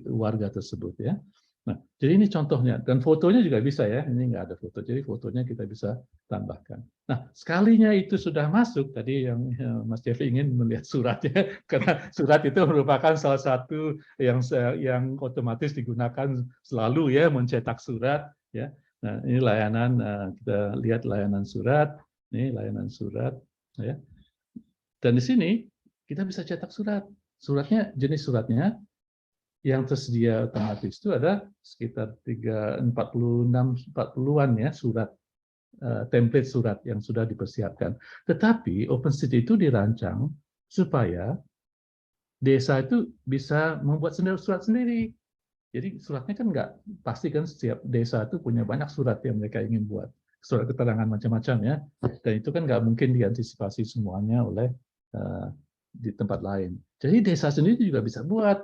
warga tersebut ya. Nah, jadi ini contohnya, dan fotonya juga bisa ya. Ini nggak ada foto, jadi fotonya kita bisa tambahkan. Nah, sekalinya itu sudah masuk, tadi yang Mas Jeffrey ingin melihat suratnya, karena surat itu merupakan salah satu yang otomatis digunakan selalu ya, mencetak surat ya. Nah, ini layanan, kita lihat layanan surat. Ini layanan surat, ya. Dan di sini kita bisa cetak surat. Suratnya, jenis suratnya yang tersedia otomatis itu ada sekitar 40-an ya surat, template surat yang sudah dipersiapkan. Tetapi OpenStreet itu dirancang supaya desa itu bisa membuat surat sendiri. Jadi suratnya kan nggak pasti kan, setiap desa itu punya banyak surat yang mereka ingin buat. Surat keterangan macam-macam ya, dan itu kan nggak mungkin diantisipasi semuanya oleh di tempat lain. Jadi desa sendiri juga bisa buat.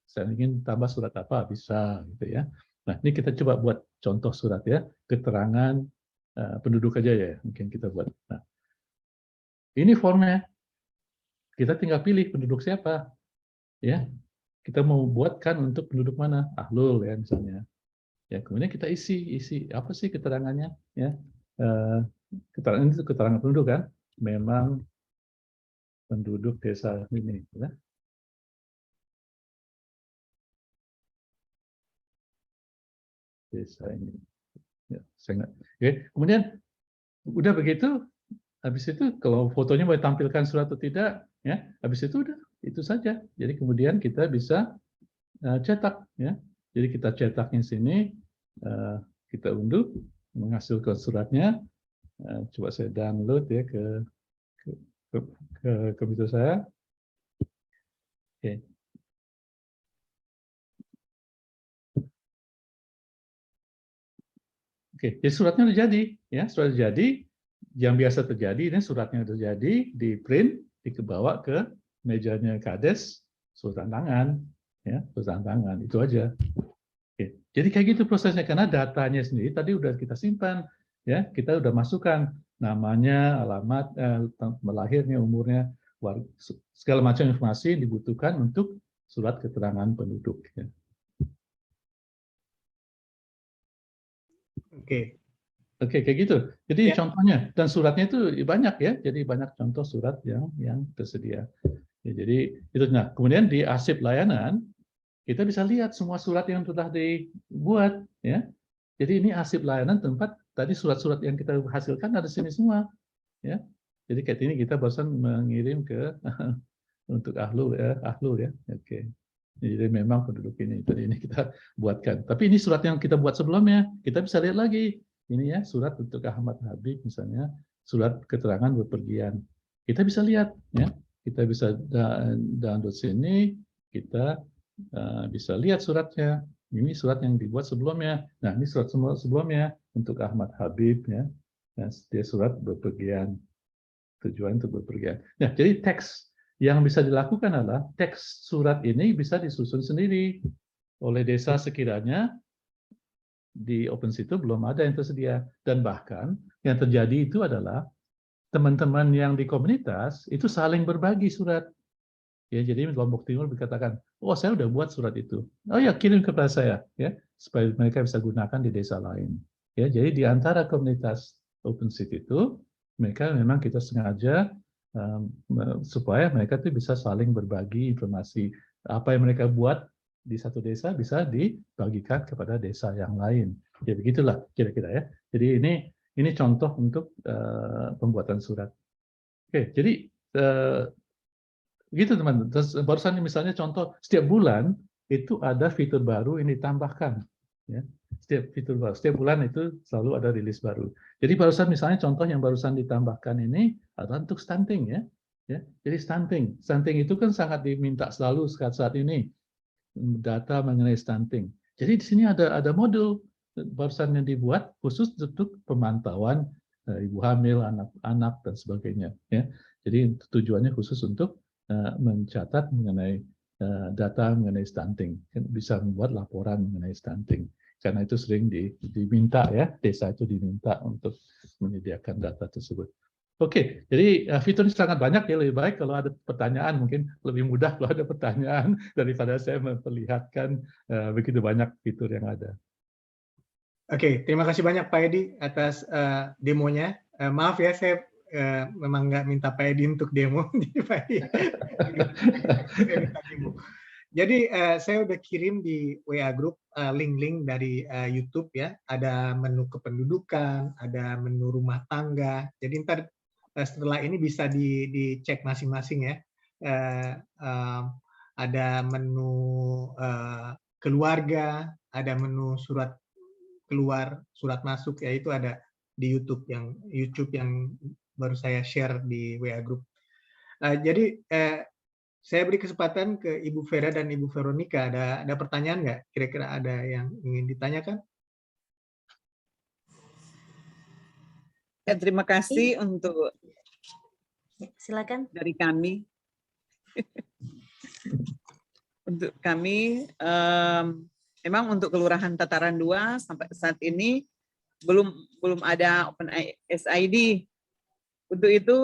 Saya ingin tambah surat apa bisa, gitu ya. Nah ini kita coba buat contoh surat ya, keterangan penduduk aja ya, mungkin kita buat. Nah, ini formnya, kita tinggal pilih penduduk siapa, ya. Kita mau buatkan untuk penduduk mana, Ahlul ya misalnya. Ya, kemudian kita isi apa sih keterangannya ya, keterangan itu keterangan penduduk kan, memang penduduk desa ini ya. Desa ini ya, saya oke. Kemudian udah begitu, habis itu kalau fotonya mau ditampilkan surat atau tidak ya, habis itu udah itu saja. Jadi kemudian kita bisa cetak ya, jadi kita cetaknya sini, kita unduh, menghasilkan suratnya. Coba saya download ya ke komputer saya. Oke. Oke, jadi suratnya sudah jadi ya, sudah jadi. Yang biasa terjadi ini suratnya terjadi, di print, dibawa ke mejanya Kades, surat tangan ya, surat tangan itu aja. Oke. Jadi kayak gitu prosesnya, karena datanya sendiri tadi udah kita simpan ya, kita udah masukkan namanya, alamat, lahirnya, umurnya, segala macam informasi yang dibutuhkan untuk surat keterangan penduduk ya. Oke. Oke, kayak gitu. Jadi Ya. contohnya, dan suratnya itu banyak ya, jadi banyak contoh surat yang tersedia. Ya, jadi itu. Nah, kemudian di arsip layanan kita bisa lihat semua surat yang sudah dibuat ya. Jadi ini arsip layanan tempat tadi surat-surat yang kita hasilkan ada di sini semua ya. Jadi kayak ini kita barusan mengirim ke untuk Ahlul ya. Oke. Jadi memang penduduk ini tadi ini kita buatkan. Tapi ini surat yang kita buat sebelumnya, kita bisa lihat lagi. Ini ya surat untuk Ahmad Habib misalnya, surat keterangan bepergian. Kita bisa lihat ya. Kita bisa download sini, kita bisa lihat suratnya. Ini surat yang dibuat sebelumnya. Nah, ini surat sebelumnya untuk Ahmad Habib ya. Nah, dia surat bepergian. Tujuan untuk bepergian. Nah, jadi teks yang bisa dilakukan adalah teks surat ini bisa disusun sendiri oleh desa sekiranya di OpenStreet itu belum ada yang tersedia. Dan bahkan yang terjadi itu adalah teman-teman yang di komunitas itu saling berbagi surat. Ya, jadi Lombok Timur berkatakan, oh saya udah buat surat itu. Oh ya, kirim kepada saya ya, supaya mereka bisa gunakan di desa lain. Ya, jadi di antara komunitas OpenSeed itu mereka memang kita sengaja supaya mereka tuh bisa saling berbagi informasi. Apa yang mereka buat di satu desa bisa dibagikan kepada desa yang lain. Ya begitulah kira-kira ya. Jadi ini contoh untuk pembuatan surat. Oke, jadi gitu teman. Terus barusan misalnya contoh setiap bulan itu ada fitur baru yang ditambahkan. Ya, setiap fitur baru, setiap bulan itu selalu ada rilis baru. Jadi barusan misalnya contoh yang barusan ditambahkan ini adalah untuk stunting ya. Ya, jadi stunting itu kan sangat diminta selalu saat ini data mengenai stunting. Jadi di sini ada modul barusan yang dibuat khusus untuk pemantauan ibu hamil, anak-anak dan sebagainya. Ya, jadi tujuannya khusus untuk mencatat mengenai data mengenai stunting, bisa membuat laporan mengenai stunting. Karena itu sering diminta ya, desa itu diminta untuk menyediakan data tersebut. Oke, jadi fitur ini sangat banyak ya, lebih baik kalau ada pertanyaan, mungkin lebih mudah kalau ada pertanyaan daripada saya memperlihatkan begitu banyak fitur yang ada. Oke, terima kasih banyak Pak Edi atas demonya. Maaf ya, saya memang nggak minta Pak Edi untuk demo. Jadi Pak Edi, saya minta demo. Jadi saya udah kirim di WA Group link-link dari YouTube ya. Ada menu kependudukan, ada menu rumah tangga. Jadi ntar setelah ini bisa dicek masing-masing ya. Ada menu keluarga, ada menu surat keluar, surat masuk, ya itu ada di YouTube yang baru saya share di WA Group. Jadi saya beri kesempatan ke Ibu Vera dan Ibu Veronica. Ada pertanyaan nggak? Kira-kira ada yang ingin ditanyakan? Ya, terima kasih untuk Silakan. dari kami. Untuk kami, memang untuk Kelurahan Tataran 2 sampai saat ini belum ada Open SID. Untuk itu,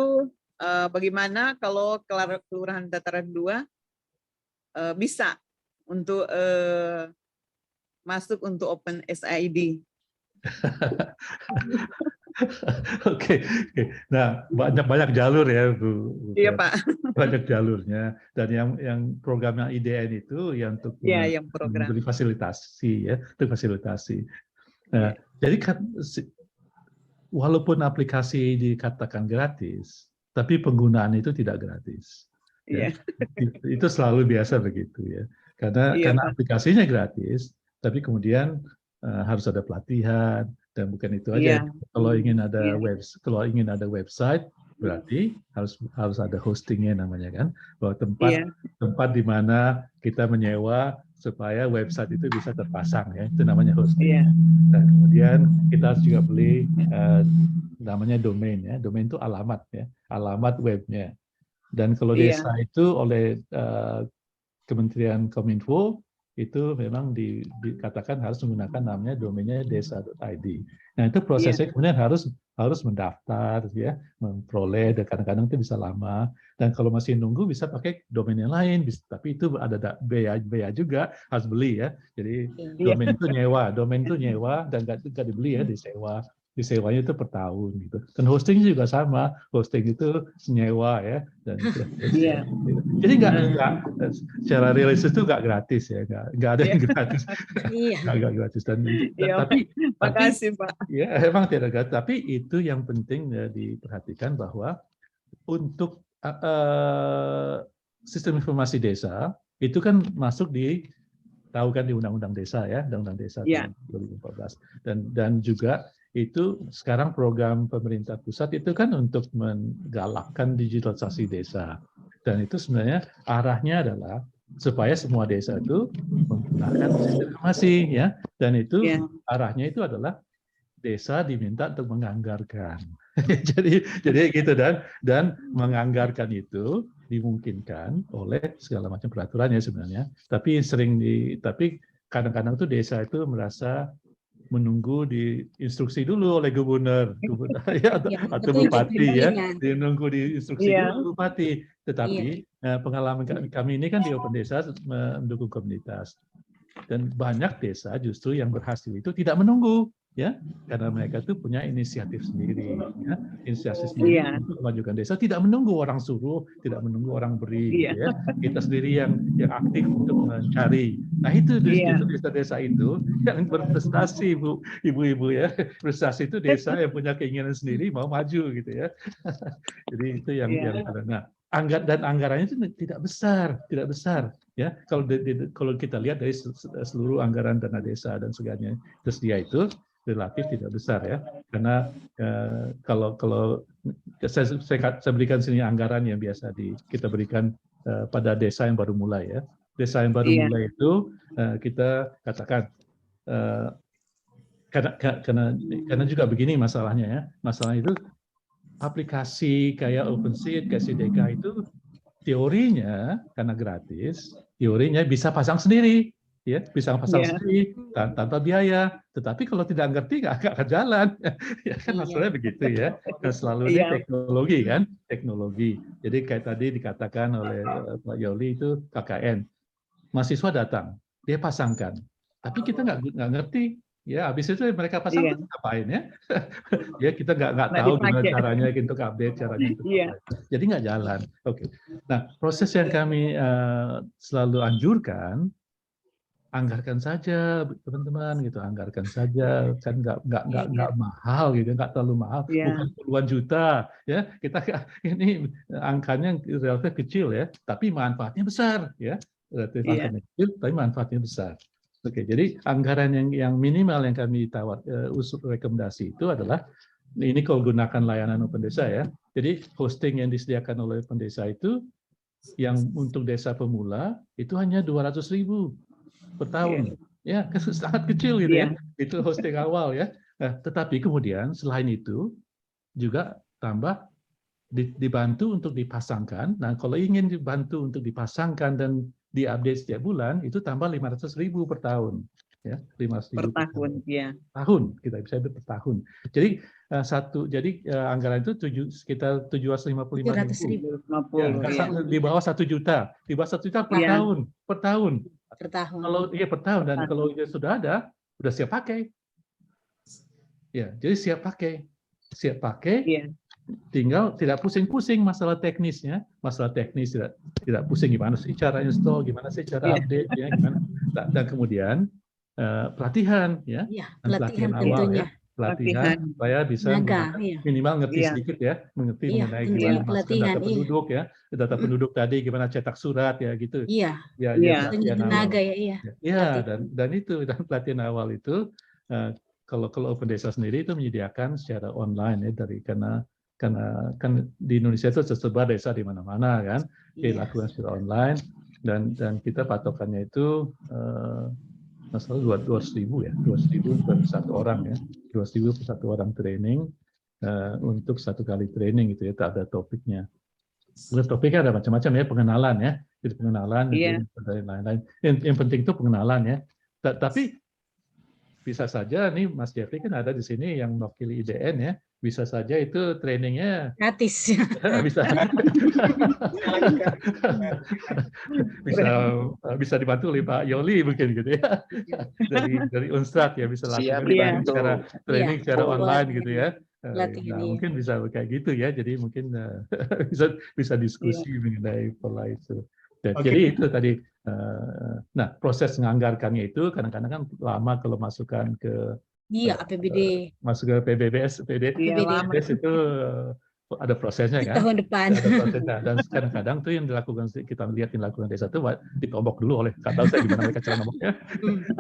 bagaimana kalau Kelurahan Tataran 2 bisa untuk masuk untuk Open SID? Oke. Nah banyak jalur ya Bu. Iya Pak. Banyak jalurnya, dan yang programnya IDN itu yang untuk Iya, yang program. memberi fasilitasi ya, untuk fasilitasi. Nah, jadi kan walaupun aplikasi dikatakan gratis, tapi penggunaan itu tidak gratis. Ya. Itu selalu biasa begitu ya, karena aplikasinya gratis, tapi kemudian harus ada pelatihan, dan bukan itu aja. Kalau ingin ada website, berarti harus ada hostingnya namanya kan, bahwa tempat di mana kita menyewa supaya website itu bisa terpasang ya, itu namanya hosting. Dan kemudian kita harus juga beli namanya domain ya, domain itu alamat ya, alamat webnya. Dan kalau desa itu oleh Kementerian Kominfo itu memang dikatakan harus menggunakan namanya domainnya desa.id. Nah itu prosesnya kemudian harus mendaftar, ya, memperoleh, dan kadang-kadang itu bisa lama. Dan kalau masih nunggu bisa pakai domain yang lain, tapi itu ada bea juga, harus beli ya. Jadi domain itu nyewa, dan nggak dibeli ya, disewa. Disewanya itu per tahun gitu. Dan hosting juga sama, hosting itu nyewa ya, dan jadi nggak secara realistis itu nggak gratis ya, nggak ada yang gratis, nggak gratis. Tapi makasih Pak. Ya emang tidak gratis, tapi itu yang penting ya, diperhatikan bahwa untuk sistem informasi desa itu kan masuk tahu kan di Undang-Undang Desa ya, Undang-Undang Desa 2014, dan juga itu sekarang program pemerintah pusat itu kan untuk menggalakkan digitalisasi desa, dan itu sebenarnya arahnya adalah supaya semua desa itu menggunakan sistem informasi ya, dan itu arahnya itu adalah desa diminta untuk menganggarkan. jadi gitu, dan menganggarkan itu dimungkinkan oleh segala macam peraturannya sebenarnya, tapi tapi kadang-kadang tuh desa itu merasa menunggu diinstruksi dulu oleh gubernur ya, atau bupati ya, menunggu diinstruksi dulu bupati. Tetapi pengalaman kami ini kan di Open Desa mendukung komunitas, dan banyak desa justru yang berhasil itu tidak menunggu. ya, karena mereka tuh punya inisiatif sendiri, ya, inisiatif sendiri Iya. untuk memajukan desa, tidak menunggu orang suruh, tidak menunggu orang beri, Iya. gitu ya. Kita sendiri yang aktif untuk mencari. Nah itu Iya. desa-desa itu yang berprestasi, ibu-ibu ya, prestasi itu desa yang punya keinginan sendiri mau maju, gitu ya. Jadi itu yang Iya. nah, anggarannya itu tidak besar, ya. Kalau kita lihat dari seluruh anggaran dana desa dan sebagainya tersedia itu relatif tidak besar, ya, karena kalau saya berikan sini anggaran yang biasa kita berikan pada desa yang baru mulai, ya. Desa yang baru Iya. mulai itu kita katakan karena juga begini masalahnya, ya. Masalah itu aplikasi kayak OpenSeed, kayak SIDK itu teorinya karena gratis, teorinya bisa pasang sendiri, ya, bisa pasang Iya. sendiri tanpa biaya. Tetapi kalau tidak ngerti nggak akan jalan, ya kan masalahnya begitu, ya. Nah, selalu ini Iya. teknologi kan, teknologi. Jadi kayak tadi dikatakan oleh Pak Yoli itu KKN, mahasiswa datang, dia pasangkan, tapi kita nggak ngerti. Ya, habis itu mereka pasang Iya. terus ngapain, ya? Ya kita nggak Nggak tahu gimana dipakai. caranya untuk update, caranya untuk Iya. jadi nggak jalan. Oke. Nah, proses yang kami selalu anjurkan, anggarkan saja teman-teman, gitu, anggarkan saja, kan nggak mahal, gitu, nggak terlalu mahal, Iya. bukan puluhan juta, ya. Kita ini angkanya relatif kecil, ya, tapi manfaatnya besar, ya. Relatif Iya. angkanya kecil, tapi manfaatnya besar. Oke, jadi anggaran yang minimal yang kami usul rekomendasi itu adalah ini kalau gunakan layanan Open Desa, ya. Jadi hosting yang disediakan oleh Open Desa itu yang untuk desa pemula itu hanya 200.000 per tahun, ya, sangat kecil, gitu, ya. Itu hosting awal, ya. Nah, tetapi kemudian selain itu juga tambah dibantu untuk dipasangkan. Nah, kalau ingin dibantu untuk dipasangkan dan diupdate setiap bulan, itu tambah 500.000 per tahun, ya, 500.000 Per tahun, ya. Tahun, kita bisa per tahun. Jadi anggaran itu sekitar 755.000. 700.000. Ya, di bawah 1 juta, per Iya. tahun, per tahun. Per tahun. Kalau per tahun, dan kalau sudah ada, sudah siap pakai. Ya, jadi siap pakai, Iya. tinggal tidak pusing-pusing masalah teknisnya, tidak pusing gimana sih cara install, gimana sih cara update, ya, gimana. Dan kemudian pelatihan, ya, Iya, pelatihan awal, tentunya. ya, pelatihan supaya bisa minimal ngerti sedikit, ya, mengerti mengenai gimana masukkan data penduduk, ya, data penduduk tadi gimana cetak surat, ya, gitu. Iya. Ya, Pelatihan tenaga, ya, iya. Ya, dan pelatihan awal itu kalau Open Desa sendiri itu menyediakan secara online, ya, karena kan di Indonesia itu tersebar desa di mana-mana, kan, dilakukan secara online, dan kita patokannya itu masalah 200.000, ya, 200.000 per satu orang, ya, 200.000 per satu orang training untuk satu kali training, gitu, ya, tak ada topiknya. Topiknya ada macam-macam, ya, pengenalan, ya, jadi pengenalan, dan lain-lain. Yang penting itu pengenalan, ya. Tapi bisa saja nih Mas Jeffrey kan ada di sini yang mewakili IDN, ya, bisa saja itu trainingnya gratis. bisa dibantu oleh Pak Yoli mungkin, gitu, ya, dari Unstrat, ya, bisa lakukan training secara online, gitu, ya. Nah, mungkin bisa kayak gitu, ya, jadi mungkin bisa diskusi mengenai pola itu. Jadi itu tadi. Nah, proses menganggarkannya itu kadang-kadang kan lama kalau masukkan ke APBD. Masuk ke PBBS itu ada prosesnya, kan. Tahun depan. Ada prosesnya, dan kadang-kadang tuh yang kita lihat dilakukan desa itu ditombok dulu oleh, nggak tahu saya gimana mereka cara nomboknya.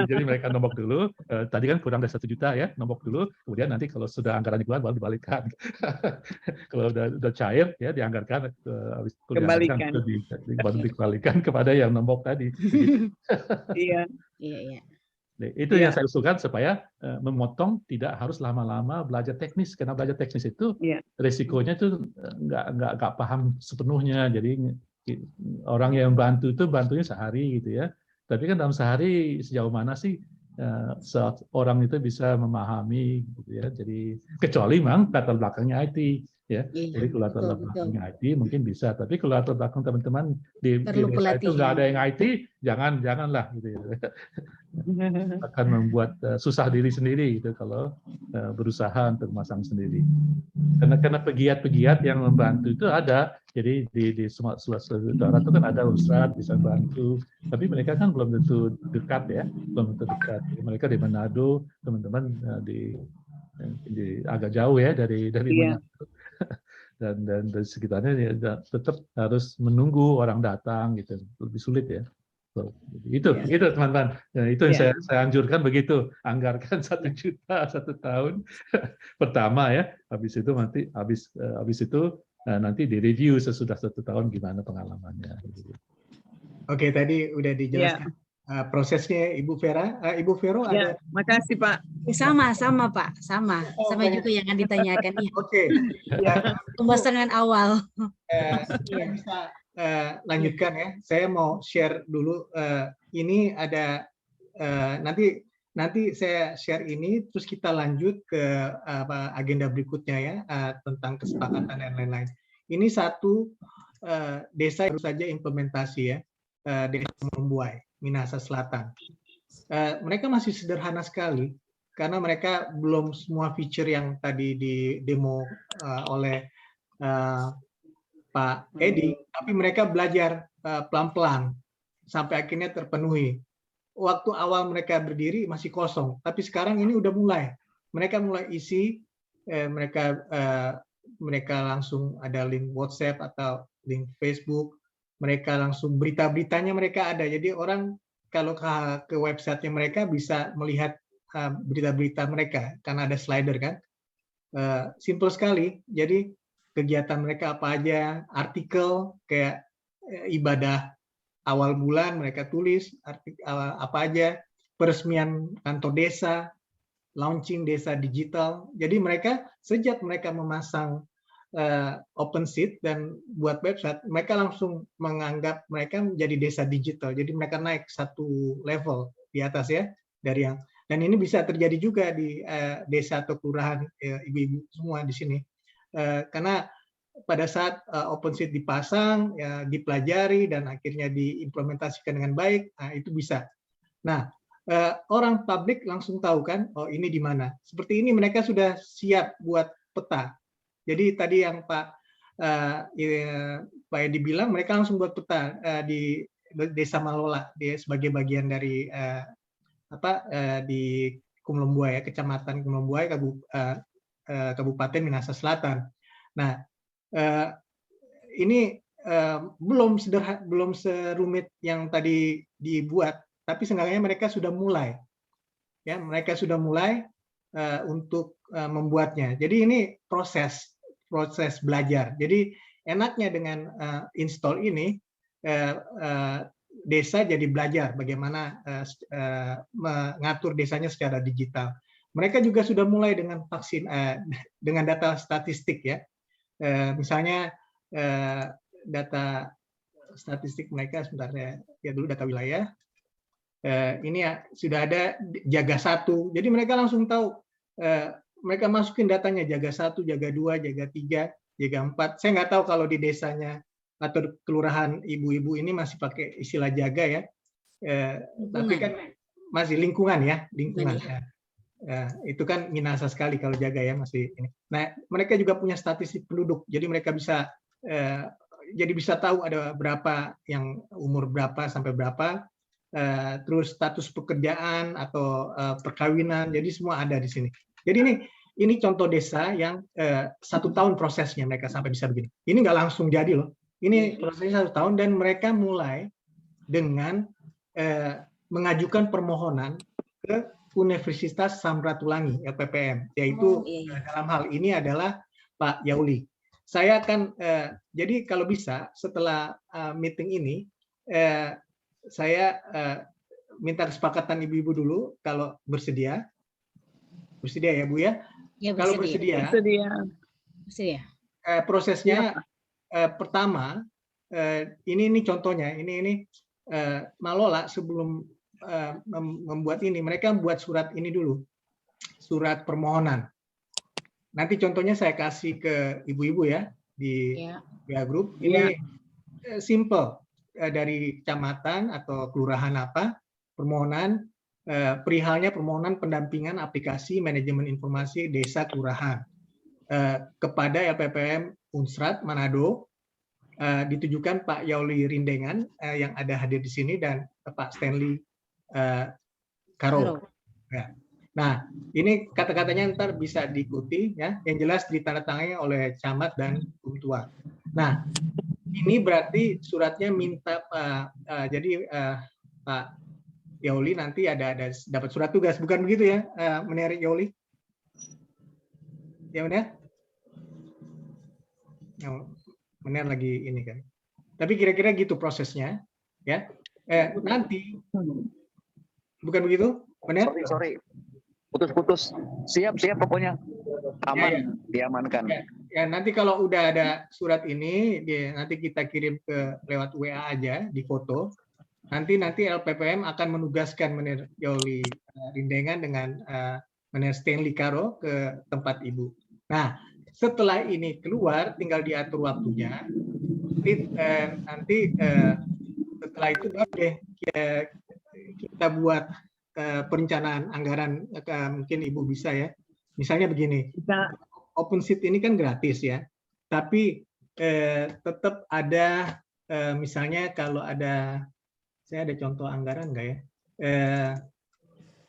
Jadi mereka nombok dulu, tadi kan kurang dari 1 juta, ya, nombok dulu, kemudian nanti kalau sudah anggaran keluar baru dibalikkan. Kalau udah cair, ya, dianggarkan, baru dikembalikan kepada yang nombok tadi. Iya. Itu yang saya usulkan supaya memotong, tidak harus lama-lama belajar teknis, karena belajar teknis itu resikonya itu nggak paham sepenuhnya. Jadi orang yang bantunya sehari, gitu, ya. Tapi kan dalam sehari sejauh mana sih orang itu bisa memahami, gitu ya. Jadi kecuali memang latar belakangnya IT, ya. Iya, Jadi kalau latar betul. belakangnya IT mungkin bisa, tapi kalau latar belakang teman-teman di Perlu desa itu nggak pelatihan. ada yang IT, janganlah, gitu ya. Akan membuat susah diri sendiri gitu kalau berusaha untuk memasang sendiri. Karena pegiat-pegiat yang membantu itu ada. Jadi di Sulawesi Utara itu kan ada Ustadz bisa bantu, tapi mereka kan belum tentu dekat ya, belum tentu dekat. Jadi mereka di Manado, teman-teman di agak jauh ya dari Iya. Manado dan dari sekitarnya ya, tetap harus menunggu orang datang gitu, lebih sulit ya. Itu teman-teman. Ya, itu yang saya anjurkan begitu. Anggarkan 1 juta 1 tahun pertama ya. Habis itu habis itu nanti direview sesudah 1 tahun gimana pengalamannya. Oke, tadi udah dijelaskan prosesnya Ibu Vera. Ibu Vero ada? Makasih Pak. Sama Pak, sama juga yang akan ditanyakan. Iya. Oke. Ya, Pembahasan awal. saya bisa lanjutkan ya. Saya mau share dulu. Ini ada nanti saya share ini, terus kita lanjut ke agenda berikutnya ya, tentang kesepakatan dan lain-lain. Ini satu desa yang baru saja implementasi ya, Desa Membuai, Minahasa Selatan. Mereka masih sederhana sekali karena mereka belum semua feature yang tadi di demo oleh Pak Edi, tapi mereka belajar pelan-pelan sampai akhirnya terpenuhi. Waktu awal mereka berdiri masih kosong, tapi sekarang ini udah mulai. Mereka mulai isi, mereka langsung ada link WhatsApp atau link Facebook, mereka langsung berita-beritanya mereka ada. Jadi orang kalau ke websitenya mereka bisa melihat berita-berita mereka karena ada slider kan. Simple sekali. Jadi kegiatan mereka apa aja, artikel kayak ibadah awal bulan mereka tulis apa aja, peresmian kantor desa, launching desa digital. Jadi mereka sejak mereka memasang OpenSeed dan buat website, mereka langsung menganggap mereka menjadi desa digital. Jadi mereka naik 1 level di atas ya dari yang. Dan ini bisa terjadi juga di desa atau kelurahan ibu-ibu semua di sini. Karena pada saat OpenSeed dipasang, ya, dipelajari dan akhirnya diimplementasikan dengan baik, nah, itu bisa. Nah, orang publik langsung tahu kan, oh ini di mana. Seperti ini mereka sudah siap buat peta. Jadi tadi yang Pak Edi bilang, mereka langsung buat peta di Desa Malola, dia sebagai bagian dari di Kumlembuai, Kecamatan Kumlembuai, Kabupaten Minahasa Selatan. Nah, ini belum serumit yang tadi dibuat, tapi seenggaknya mereka sudah mulai, ya mereka sudah mulai untuk membuatnya. Jadi ini proses belajar. Jadi enaknya dengan install ini desa jadi belajar bagaimana mengatur desanya secara digital. Mereka juga sudah mulai dengan dengan data statistik ya. Misalnya data statistik mereka sebentar ya dulu data wilayah. Ini ya sudah ada jaga 1. Jadi mereka langsung tahu, mereka masukin datanya jaga 1, jaga 2, jaga 3, jaga 4. Saya nggak tahu kalau di desanya atau kelurahan ibu-ibu ini masih pakai istilah jaga ya. Tapi kan masih lingkungan ya, lingkungan. Itu kan Minahasa sekali kalau jaga ya masih ini. Nah, mereka juga punya statistik penduduk. Jadi mereka bisa tahu ada berapa yang umur berapa sampai berapa. Terus status pekerjaan atau perkawinan, jadi semua ada di sini. Jadi ini contoh desa yang 1 tahun prosesnya mereka sampai bisa begini. Ini nggak langsung jadi loh. Ini prosesnya 1 tahun dan mereka mulai dengan mengajukan permohonan ke Universitas Samratulangi LPPM, yaitu dalam hal ini adalah Pak Yauli. Saya akan jadi kalau bisa setelah meeting ini saya minta kesepakatan ibu-ibu dulu kalau bersedia ya Bu ya. Kalau bersedia. Prosesnya pertama ini contohnya ini Malola sebelum membuat ini, mereka membuat surat ini dulu, surat permohonan. Nanti contohnya saya kasih ke ibu-ibu ya di WA Group. Ini simple, dari kecamatan atau kelurahan apa, permohonan, perihalnya permohonan pendampingan aplikasi manajemen informasi desa kelurahan kepada LPPM Unsrat Manado, ditujukan Pak Yauli Rindengan yang ada hadir di sini dan Pak Stanley Karo. Ya. Nah, ini kata-katanya ntar bisa diikuti ya, yang jelas ditandatangani oleh camat dan tua. Nah, ini berarti suratnya minta jadi Pak Yauli nanti ada dapat surat tugas, bukan begitu ya, Menerik Yauli? Ya benar? Benar lagi ini kan. Tapi kira-kira gitu prosesnya, ya. Nanti, bukan begitu? Benar? Sorry. Putus-putus. Siap pokoknya. Aman, diamankan. Ya, nanti kalau udah ada surat ini, nanti kita kirim lewat WA aja, di foto. Nanti LPPM akan menugaskan Menir Yauli Rindengan dengan Menir Stanley Karo ke tempat Ibu. Nah, setelah ini keluar, tinggal diatur waktunya. Nanti setelah itu kita buat perencanaan anggaran, mungkin Ibu bisa ya. Misalnya begini, OpenSheet ini kan gratis ya, tapi tetap ada misalnya kalau ada, saya ada contoh anggaran nggak ya?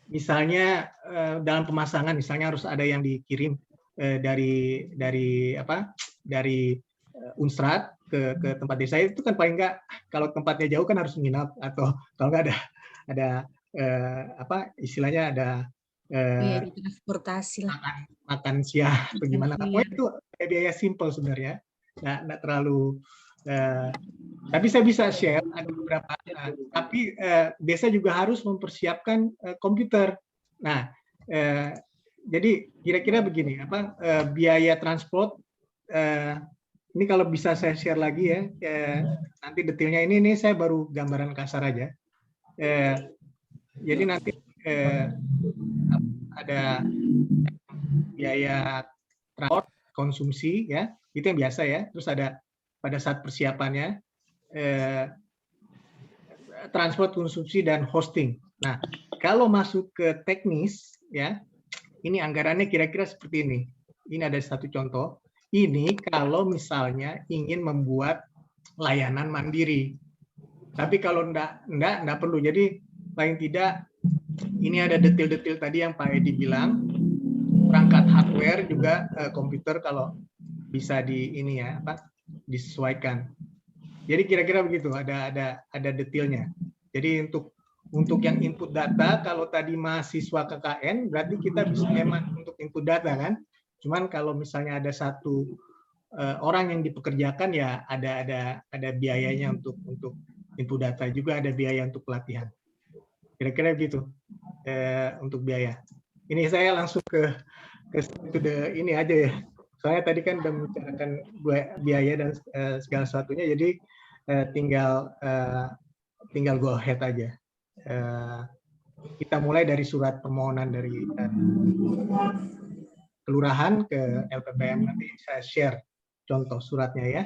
Misalnya dalam pemasangan, misalnya harus ada yang dikirim dari Unsrat ke tempat desa, itu kan paling nggak, kalau tempatnya jauh kan harus menginap, atau kalau nggak ada istilahnya ada transportasi lah, makan siang atau gimana. Pokoknya itu biaya simple sebenarnya, nggak terlalu. Tapi saya bisa share ada beberapa. Tapi desa juga harus mempersiapkan komputer. Nah, jadi kira-kira begini, biaya transport. Ini kalau bisa saya share lagi ya. Nanti detailnya ini saya baru gambaran kasar aja. Jadi nanti ada biaya transport, konsumsi ya, itu yang biasa ya. Terus ada pada saat persiapannya transport, konsumsi, dan hosting. Nah, kalau masuk ke teknis ya, ini anggarannya kira-kira seperti ini. Ini ada satu contoh. Ini kalau misalnya ingin membuat layanan mandiri. Tapi kalau enggak perlu. Jadi paling tidak ini ada detail-detail tadi yang Pak Edi bilang, perangkat hardware juga komputer kalau bisa disesuaikan. Jadi kira-kira begitu, ada detailnya. Jadi untuk yang input data, kalau tadi mahasiswa KKN berarti kita bisa hemat untuk input data kan. Cuman kalau misalnya ada satu orang yang dipekerjakan ya ada biayanya untuk input data, juga ada biaya untuk pelatihan. Kira-kira begitu untuk biaya. Ini saya langsung ke ini aja ya. Soalnya tadi kan udah membicarakan biaya dan segala sesuatunya, jadi tinggal go ahead aja. Kita mulai dari surat permohonan dari kelurahan ke LPPM, nanti saya share contoh suratnya ya.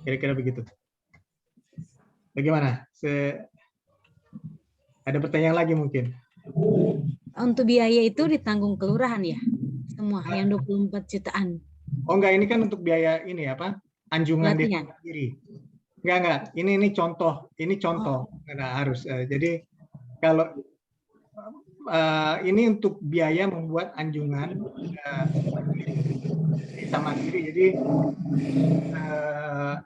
Kira-kira begitu. Bagaimana? Ada pertanyaan lagi mungkin? Untuk biaya itu ditanggung kelurahan ya? Semua yang 24 jutaan. Oh enggak, ini kan untuk biaya ini anjungan desa sendiri. Enggak. Ini contoh. Nah, harus. Jadi kalau ini untuk biaya membuat anjungan desa mandiri. Jadi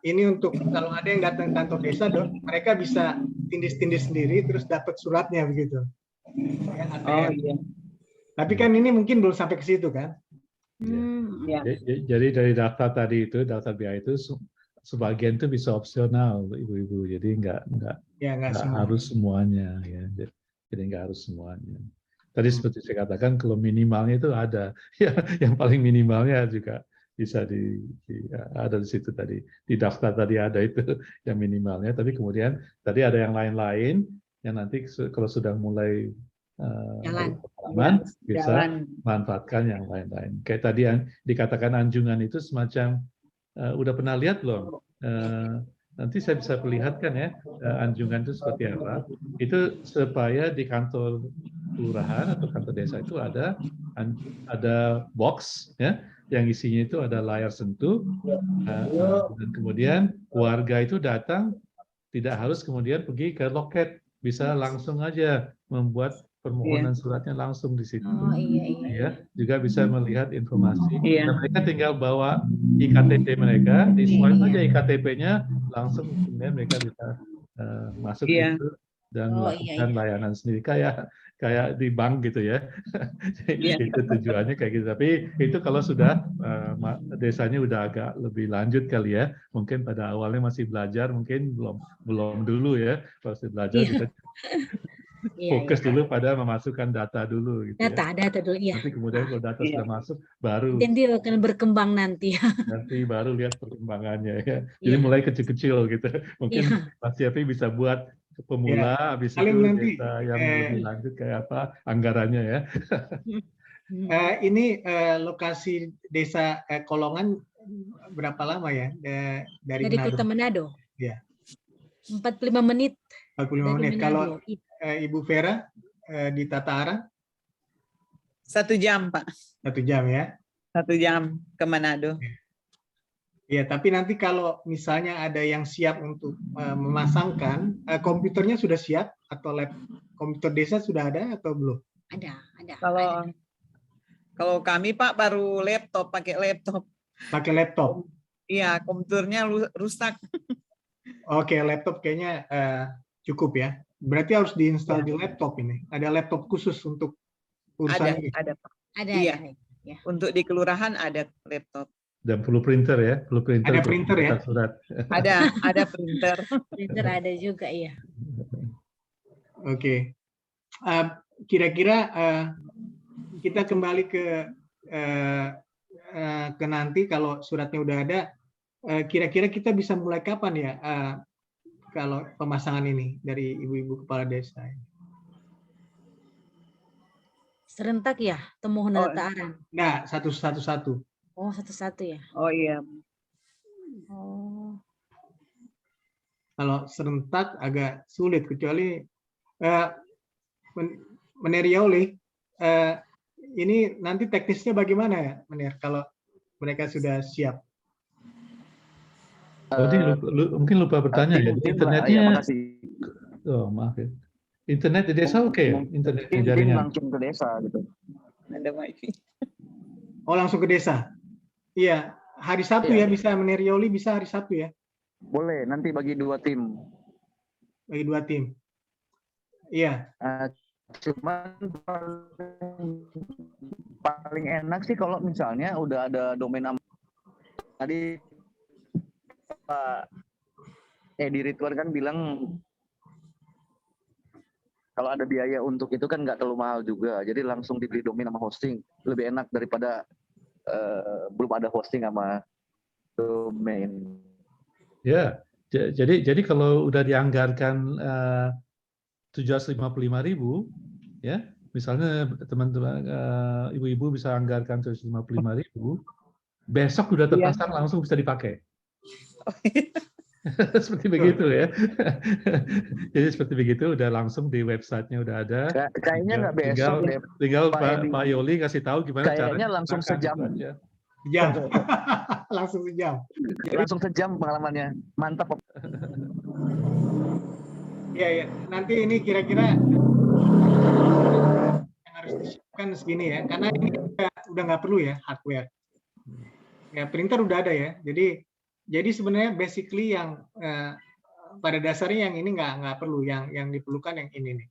ini untuk kalau ada yang datang kantor desa, mereka bisa tindis-tindis sendiri terus dapat suratnya begitu. Iya. Tapi kan ini mungkin belum sampai ke situ kan? Ya. Jadi dari daftar tadi itu, daftar biaya itu sebagian itu bisa opsional ibu-ibu. Jadi nggak harus semuanya ya. Jadi nggak harus semuanya. Tadi seperti saya katakan, kalau minimalnya itu ada, ya, yang paling minimalnya juga bisa ada di situ tadi, di daftar tadi ada itu yang minimalnya. Tapi kemudian tadi ada yang lain-lain yang nanti kalau sudah mulai Jalan. berpengalaman bisa Jalan. manfaatkan yang lain-lain. Kayak tadi dikatakan anjungan itu semacam udah pernah lihat belum? Nanti saya bisa perlihatkan ya anjungan itu seperti apa. Itu supaya di kantor kelurahan atau kantor desa itu ada box ya yang isinya itu ada layar sentuh dan kemudian warga itu datang tidak harus kemudian pergi ke loket, bisa langsung aja membuat permohonan suratnya langsung di situ. Oh iya iya. Ya, juga bisa melihat informasi. Iya. Dan mereka tinggal bawa iktp mereka, di swipe Iya. aja iktp-nya, langsung kemudian mereka bisa masuk Iya. itu dan Oh, melakukan iya. layanan sendiri kayak di bank gitu ya. Iya. Itu tujuannya kayak gitu. Tapi itu kalau sudah desanya udah agak lebih lanjut kali ya. Mungkin pada awalnya masih belajar, mungkin belum dulu ya. Kalau masih belajar Iya. bisa Iya, fokus iya. dulu pada memasukkan data dulu gitu ya. Data dulu ya. Nanti kemudian kalau data Iya. sudah masuk baru Nanti akan berkembang nanti. baru lihat perkembangannya ya. Jadi Iya. mulai kecil-kecil gitu. Mungkin Iya. Mas Yafi bisa buat pemula, habis Paling itu nanti, data yang lebih lanjut kayak apa anggarannya ya. Ini lokasi desa Kolongan berapa lama ya dari Dari Manado? Kota Manado. Iya. 45 menit. 45 menit. Dari Kalau Manado. Ibu Vera di Tata Ara 1 jam, Pak. 1 jam ya. 1 jam ke Manado. Ya, tapi nanti kalau misalnya ada yang siap untuk memasangkan, komputernya sudah siap atau komputer desa sudah ada atau belum? Ada. Kalau kami, Pak, baru pakai laptop. Pakai laptop. Iya, komputernya rusak. Oke, laptop kayaknya cukup ya. Berarti harus diinstal di laptop ini. Ada laptop khusus untuk urusan ini. Ada, Pak. Ada. Iya. Ya. Untuk di kelurahan ada laptop. Dan perlu printer ya, Ada printer ya? Surat. Ada printer. Printer ada juga ya. Oke. Kira-kira kita kembali ke nanti kalau suratnya udah ada, kira-kira kita bisa mulai kapan ya kalau pemasangan ini dari ibu-ibu kepala desa? Serentak ya, temuhun Tata Ara. Nah, satu-satu. Oh, satu-satu ya. Oh iya. Oh. Kalau serentak agak sulit kecuali Meneriauli, ini nanti teknisnya bagaimana ya, Mener, kalau mereka sudah siap? Mungkin lupa bertanya ya. Internetnya, maaf ya. Internet di desa oke ya? Internet jaringan langsung ke desa gitu. Ada wifi. Oh, langsung ke desa? Iya, hari Sabtu ya bisa, Meneriauli bisa hari Sabtu ya? Boleh, nanti bagi 2 tim. Bagi 2 tim. Iya. Cuman paling enak sih kalau misalnya udah ada domain tadi Pak Edi Ridwan kan bilang kalau ada biaya untuk itu kan nggak terlalu mahal juga, jadi langsung dibeli domain sama hosting lebih enak daripada belum ada hosting sama domain. ya. Jadi kalau udah dianggarkan 755.000 ya, misalnya teman-teman ibu-ibu bisa anggarkan 755.000, besok udah terpasang langsung bisa dipakai. Seperti begitu ya. Jadi seperti begitu udah langsung di websitenya udah ada. Kayaknya nggak besok deh. Tinggal Pak Yoli kasih tahu gimana caranya. Kayaknya langsung sejam. Sejam. Langsung sejam. Langsung sejam pengalamannya. Mantap. Iya. Nanti ini kira-kira yang harus disiapkan segini ya, karena ini udah nggak perlu ya hardware. Ya, printer udah ada ya. Jadi sebenarnya basically yang pada dasarnya yang ini nggak perlu, yang diperlukan yang ini nih.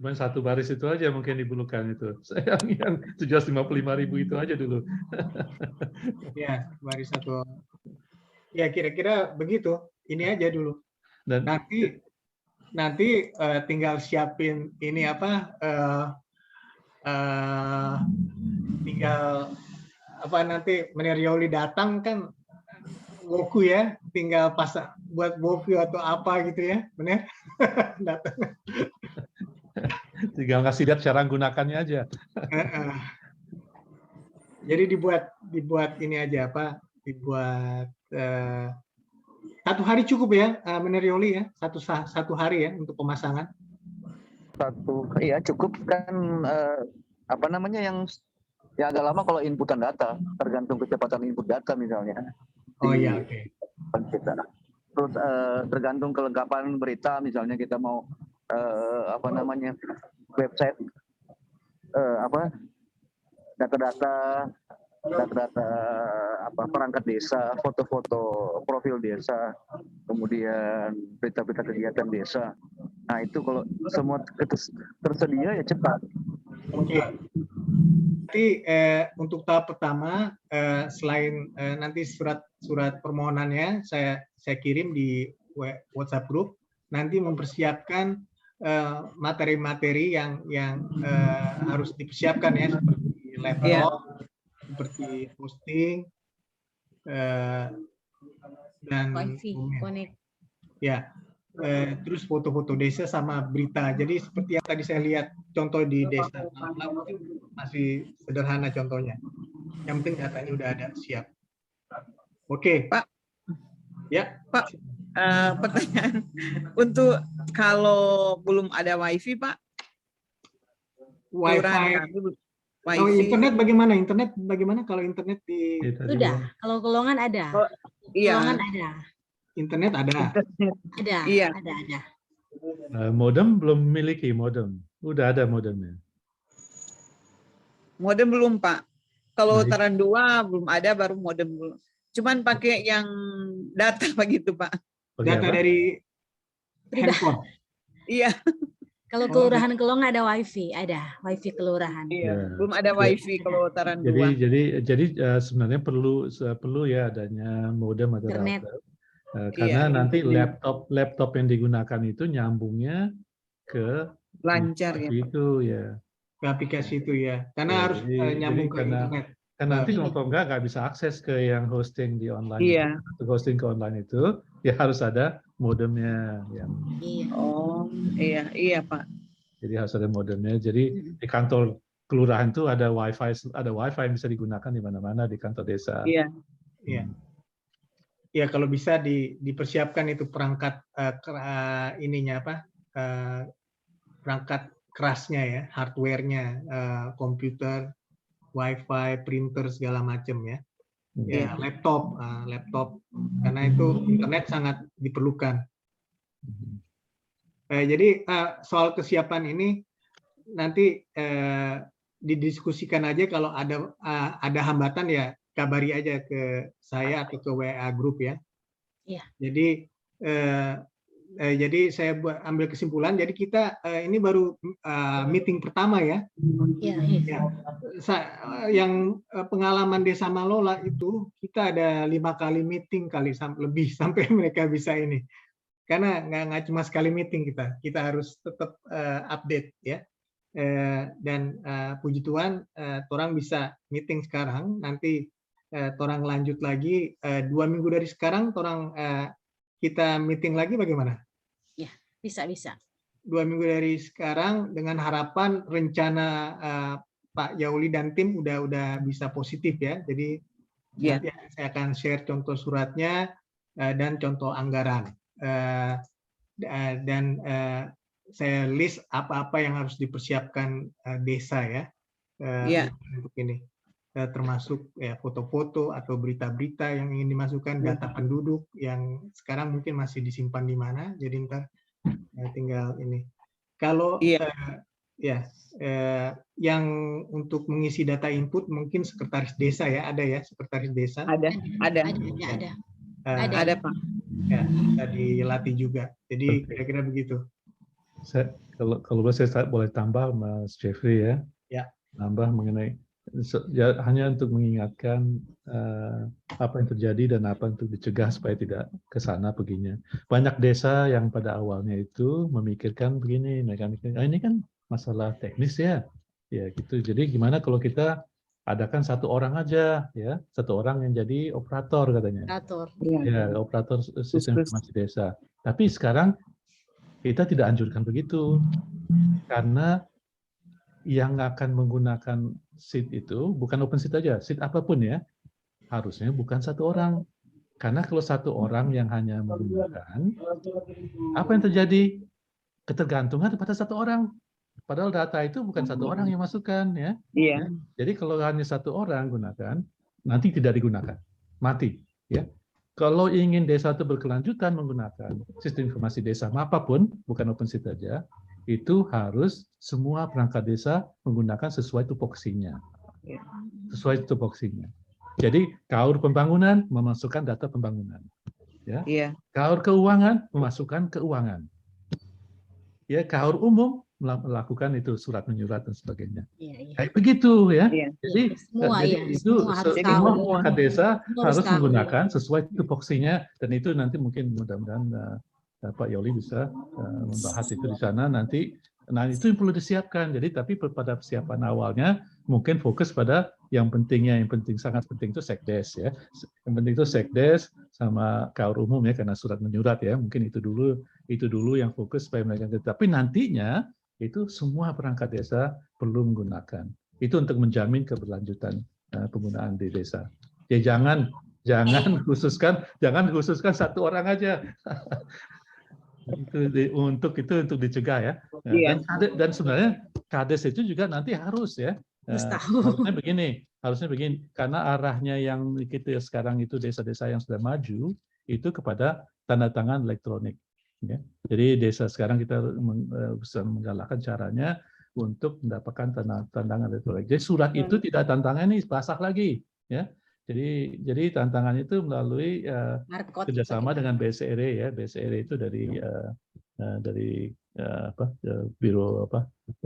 Cuman satu baris itu aja mungkin diperlukan itu. Yang 755.000 itu aja dulu. Ya, baris satu. Ya kira-kira begitu. Ini aja dulu. Dan nanti tinggal siapin ini apa? Tinggal apa nanti Meneriauli datang kan? Woku ya, tinggal pasang buat woku atau apa gitu ya, benar? Datang. tinggal ngasih lihat cara gunakannya aja. Jadi dibuat ini aja apa? Dibuat 1 hari cukup ya, Menerioli ya, satu hari ya untuk pemasangan. Iya cukup kan apa namanya yang agak lama kalau inputan data, tergantung kecepatan input data misalnya. Oh iya, oke. Kita. Terus tergantung kelengkapan berita, misalnya kita mau apa namanya website data-data apa perangkat desa, foto-foto profil desa, kemudian berita-berita kegiatan desa. Nah itu kalau semua tersedia ya cepat. Oke. Nanti untuk tahap pertama selain nanti surat permohonannya saya kirim di WhatsApp group, nanti mempersiapkan materi-materi yang harus dipersiapkan ya, seperti laptop, seperti hosting dan Wifi, connect. ya. Terus foto-foto desa sama berita. Jadi seperti yang tadi saya lihat contoh di desa masih sederhana contohnya. Yang penting datanya udah ada siap. Oke. Pak. Ya. Pak, pertanyaan untuk kalau belum ada wifi Pak? Kalau internet bagaimana? Internet bagaimana kalau internet di? Sudah. Kalau Kelongan ada. Iya. Kelongan ada. Internet ada. Ada. Iya. Ada. Modem belum memiliki modem. Udah ada modemnya. Modem belum Pak. Kalau Taran 2 belum ada, baru modem belum. Cuman pakai yang data begitu Pak. Data dari handphone. Iya. Kalau kelurahan Kelongan ada wifi, ada wifi kelurahan. Iya. Belum ada wifi kalau Taran 2. Jadi sebenarnya perlu ya adanya modem atau internet. router. Karena nanti laptop yang digunakan itu nyambungnya ke lancar ya. Itu ya. Ke aplikasi itu ya. Karena harus nyambung ke internet. Kan nanti kalau nggak bisa akses ke yang hosting di online. Iya. Untuk hosting ke online itu ya harus ada modemnya. Iya. Oh iya Pak. Jadi harus ada modemnya. Jadi di kantor kelurahan itu ada wifi yang bisa digunakan di mana-mana di kantor desa. Iya. Iya. Ya kalau bisa dipersiapkan itu perangkat ininya apa perangkat kerasnya ya, hardware-nya, komputer, wifi, printer segala macam ya. Ya laptop karena itu internet sangat diperlukan. Jadi soal kesiapan ini nanti didiskusikan aja, kalau ada hambatan ya kabari aja ke saya atau ke WA group ya. Iya. Jadi saya ambil kesimpulan. Jadi kita ini baru meeting pertama ya. Iya. Yang pengalaman Desa Malola itu kita ada 5 kali meeting lebih sampai mereka bisa ini. Karena nggak cuma sekali meeting kita harus tetap update ya. Dan puji Tuhan, orang bisa meeting sekarang. Nanti orang lanjut lagi 2 minggu dari sekarang, orang kita meeting lagi bagaimana? Ya, bisa. 2 minggu dari sekarang dengan harapan rencana Pak Yauli dan tim udah bisa positif ya. Jadi nanti saya akan share contoh suratnya dan contoh anggaran. Dan saya list apa-apa yang harus dipersiapkan desa ya untuk ini. Termasuk ya foto-foto atau berita-berita yang ingin dimasukkan, data penduduk yang sekarang mungkin masih disimpan di mana, jadi ntar tinggal ini. Kalau yang untuk mengisi data input mungkin sekretaris desa ya, ada ya sekretaris desa? Ada Pak. Ya, bisa dilatih juga. Jadi kira-kira begitu. Kalau saya boleh tambah Mas Jeffrey ya. Tambah mengenai hanya untuk mengingatkan apa yang terjadi dan apa untuk dicegah supaya tidak ke sana perginya. Banyak desa yang pada awalnya itu memikirkan begini, mereka mikir, ini kan masalah teknis ya gitu. Jadi gimana kalau kita adakan 1 orang aja ya, 1 orang yang jadi operator katanya. Operator sistem informasi desa. Tapi sekarang kita tidak anjurkan begitu karena yang akan menggunakan seat itu bukan open seat aja, seat apapun ya, harusnya bukan satu orang. Karena kalau satu orang yang hanya menggunakan, apa yang terjadi? Ketergantungan pada satu orang. Padahal data itu bukan satu orang yang masukkan ya. Iya. Ya. Jadi kalau hanya satu orang gunakan, nanti tidak digunakan, mati. Ya. Kalau ingin desa itu berkelanjutan menggunakan sistem informasi desa apapun, bukan OpenSeat saja, itu harus semua perangkat desa menggunakan sesuai tupoksinya. Iya. Sesuai tupoksinya. Jadi KAUR pembangunan memasukkan data pembangunan. Ya. Iya. KAUR keuangan memasukkan keuangan. Ya, KAUR umum melakukan itu surat menyurat dan sebagainya. Iya, iya. Kayak begitu ya. Iya. Jadi, Semua, jadi ya, itu semua harus Jadi tahu. semua semua. perangkat desa Semua harus tahu. menggunakan sesuai tupoksinya, dan itu nanti mungkin mudah-mudahan Pak Yoli bisa membahas itu di sana nanti. Nah, itu yang perlu disiapkan. Jadi tapi pada persiapan awalnya mungkin fokus pada yang pentingnya, yang penting sangat penting itu sekdes ya. Yang penting itu sekdes sama KAUR umum ya, karena surat menyurat ya. Mungkin itu dulu yang fokus supaya mereka. Tapi nantinya itu semua perangkat desa perlu menggunakan. Itu untuk menjamin keberlanjutan penggunaan di desa. Ya jangan khususkan satu orang aja. Untuk dicegah ya. Iya. Dan sebenarnya Kades itu juga nanti harus ya. Harus tahu. Harusnya begini, karena arahnya yang kita sekarang itu desa-desa yang sudah maju itu kepada tanda tangan elektronik. Ya. Jadi desa sekarang kita bisa menggalakkan caranya untuk mendapatkan tanda tangan elektronik. Jadi surat itu tidak tantangan ini basah lagi, ya. Jadi tantangannya itu melalui kerjasama dengan BSRE ya. BSRE itu dari biro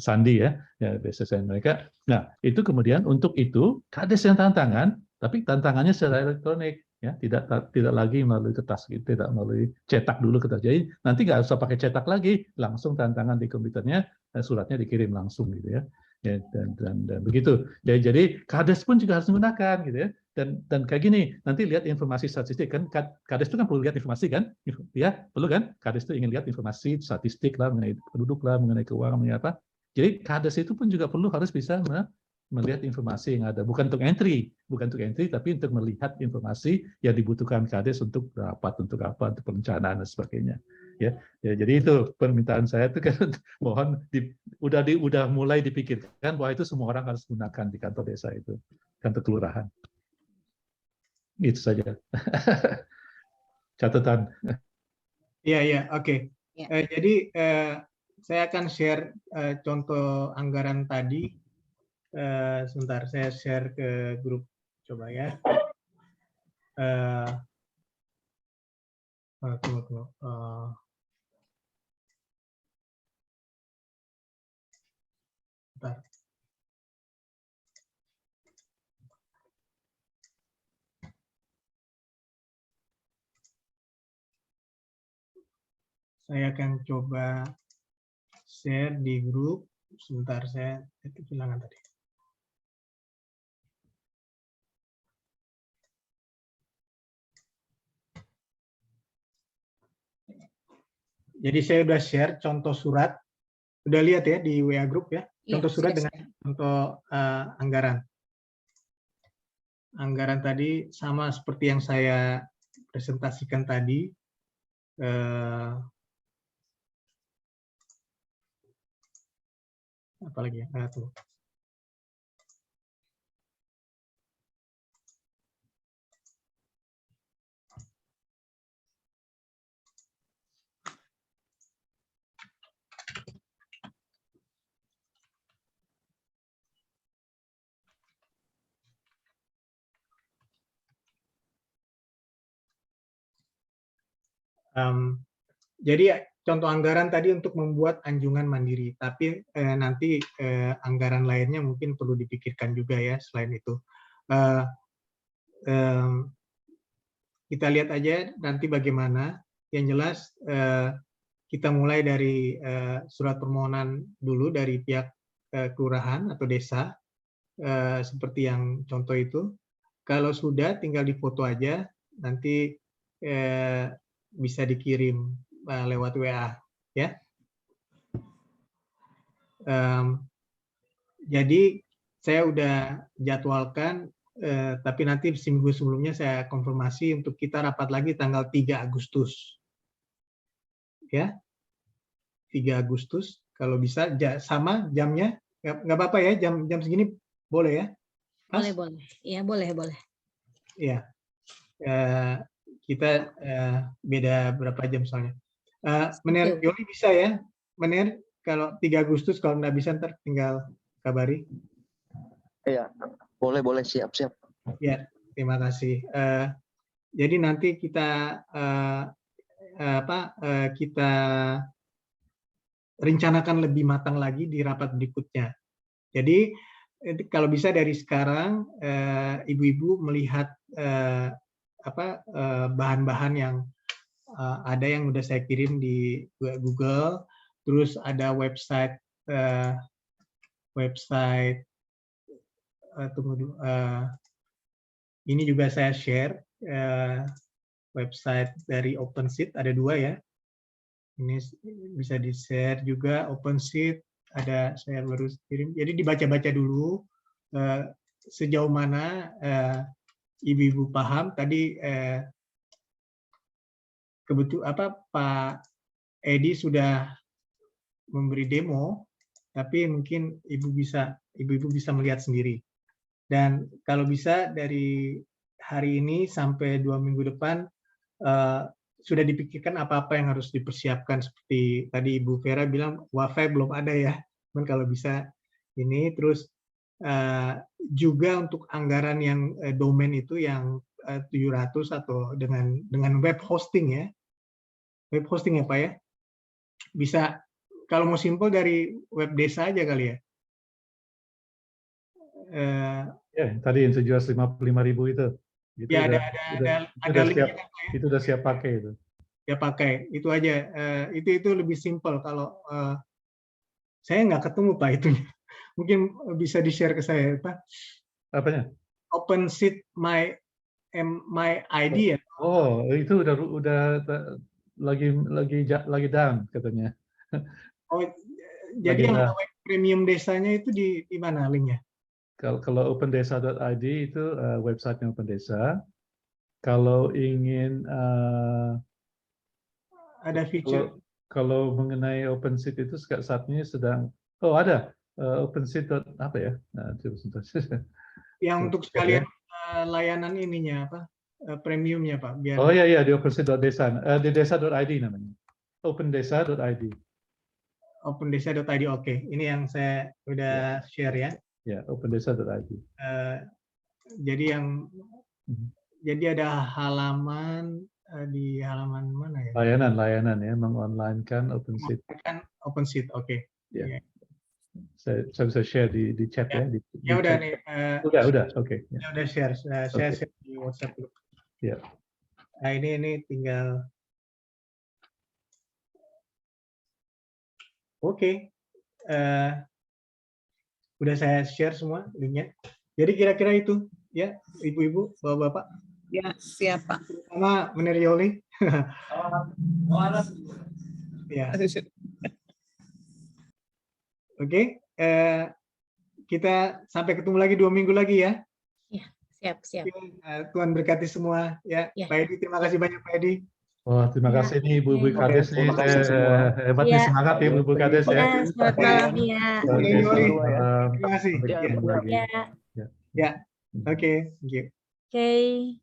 Sandi ya, BSSN mereka. Nah itu kemudian untuk itu Kades yang tantangan, tapi tantangannya secara elektronik ya, tidak lagi melalui kertas, gitu, tidak melalui cetak dulu kertas. Jadi nanti nggak usah pakai cetak lagi, langsung tantangan di komputernya, suratnya dikirim langsung gitu ya. Dan begitu. Jadi Kades pun juga harus menggunakan gitu ya. Dan kayak gini, nanti lihat informasi statistik kan, Kades itu kan perlu lihat informasi kan, ya perlu kan, Kades itu ingin lihat informasi statistik lah mengenai penduduk lah, mengenai keuangan, mengenai apa. Jadi Kades itu pun juga harus bisa melihat informasi yang ada, bukan untuk entry, tapi untuk melihat informasi yang dibutuhkan Kades untuk rapat, untuk apa, untuk perencanaan dan sebagainya. Ya, jadi itu permintaan saya itu kan, mohon udah mulai dipikirkan bahwa itu semua orang harus gunakan di kantor desa itu, kantor kelurahan. Itu saja. Catatan. Iya, oke. Ya. Jadi saya akan share contoh anggaran tadi. Sebentar, saya share ke grup. Coba ya. Tunggu. Bentar. Saya akan coba share di grup. Sebentar, saya kehilangan tadi. Jadi saya udah share contoh surat. Udah lihat ya di WA Group ya. Contoh surat dengan contoh anggaran. Anggaran tadi sama seperti yang saya presentasikan tadi. Apalagi ya? Tuh. Jadi contoh anggaran tadi untuk membuat anjungan mandiri, tapi nanti anggaran lainnya mungkin perlu dipikirkan juga ya selain itu. Kita lihat aja nanti bagaimana. Yang jelas kita mulai dari surat permohonan dulu dari pihak kelurahan atau desa, seperti yang contoh itu. Kalau sudah tinggal difoto aja, nanti bisa dikirim lewat WA ya. Jadi saya udah jadwalkan, tapi nanti seminggu sebelumnya saya konfirmasi untuk kita rapat lagi tanggal 3 Agustus. Ya, 3 Agustus. Kalau bisa sama jamnya, nggak apa-apa ya, jam segini boleh ya? Pas? Boleh. Iya, boleh. Iya. Kita beda berapa jam soalnya. Menir Yoli bisa ya? Menir, kalau 3 Agustus, kalau nggak bisa ntar tinggal kabari. Iya, boleh siap. Ya, terima kasih. Jadi nanti kita kita rencanakan lebih matang lagi di rapat berikutnya. Jadi kalau bisa dari sekarang ibu-ibu melihat bahan-bahan yang ada yang udah saya kirim di Google, terus ada website ini juga saya share website dari OpenSeed, ada 2 ya. Ini bisa di-share juga OpenSeed, ada saya baru kirim. Jadi dibaca-baca dulu sejauh mana ibu-ibu paham. Tadi Pak Edi sudah memberi demo, tapi mungkin ibu-ibu bisa melihat sendiri. Dan kalau bisa dari hari ini sampai 2 minggu depan sudah dipikirkan apa-apa yang harus dipersiapkan, seperti tadi Ibu Vera bilang WiFi belum ada ya, cuman kalau bisa ini, terus juga untuk anggaran yang domain itu yang 700 atau dengan web hosting ya, web hosting ya Pak ya, bisa kalau mau simple dari web desa aja kali ya. Ya, tadi yang 755.000 itu. Itu Ya ada siap, linknya kan, Pak ya? itu udah siap pakai itu. Ya pakai itu aja. Itu lebih simple. Kalau saya nggak ketemu Pak itunya. Mungkin bisa di-share ke saya Pak. Apanya? OpenSeed my ID ya. Oh, itu udah lagi down katanya. Oh, jadi yang web premium desanya itu di mana linknya? Kalau opendesa.id itu websitenya Open Desa. Kalau ingin Ada feature kalau mengenai OpenSeed itu saat ini sedang ada OpenSeed apa ya? Nah, coba sebentar. yang untuk sekalian layanan ininya apa? Premiumnya Pak, biar Oh iya di OpenSeed.desa, di desa.id namanya. Opendesa.id. Opendesa.id, oke. Ini yang saya udah share ya. Ya, opendesa.id. Jadi ada halaman di halaman mana ya? Layanan ya, mengonlinekan OpenSeed. OpenSeed, oke. Ya. Saya bisa share di chat ya. Ya udah nih. Udah, oke. Ya udah share, saya share di WhatsApp dulu. Ya. Nah ini tinggal. Oke. Udah saya share semua linknya. Jadi kira-kira itu ya, ibu-ibu, bapak-bapak. Ya, siap Pak. Sama Menir Yoli. Ya. Oke. Kita sampai ketemu lagi 2 minggu lagi ya. Ya, siap. Tuhan berkati semua ya. Pak Edi, terima kasih banyak Pak Edi. Oh, terima kasih nih Ibu Kades nih. Hebat nih, semangat ya Ibu Kades ya. Selamat malam ya. Terima kasih. Ya. Ya. Oke, thank you. Oke.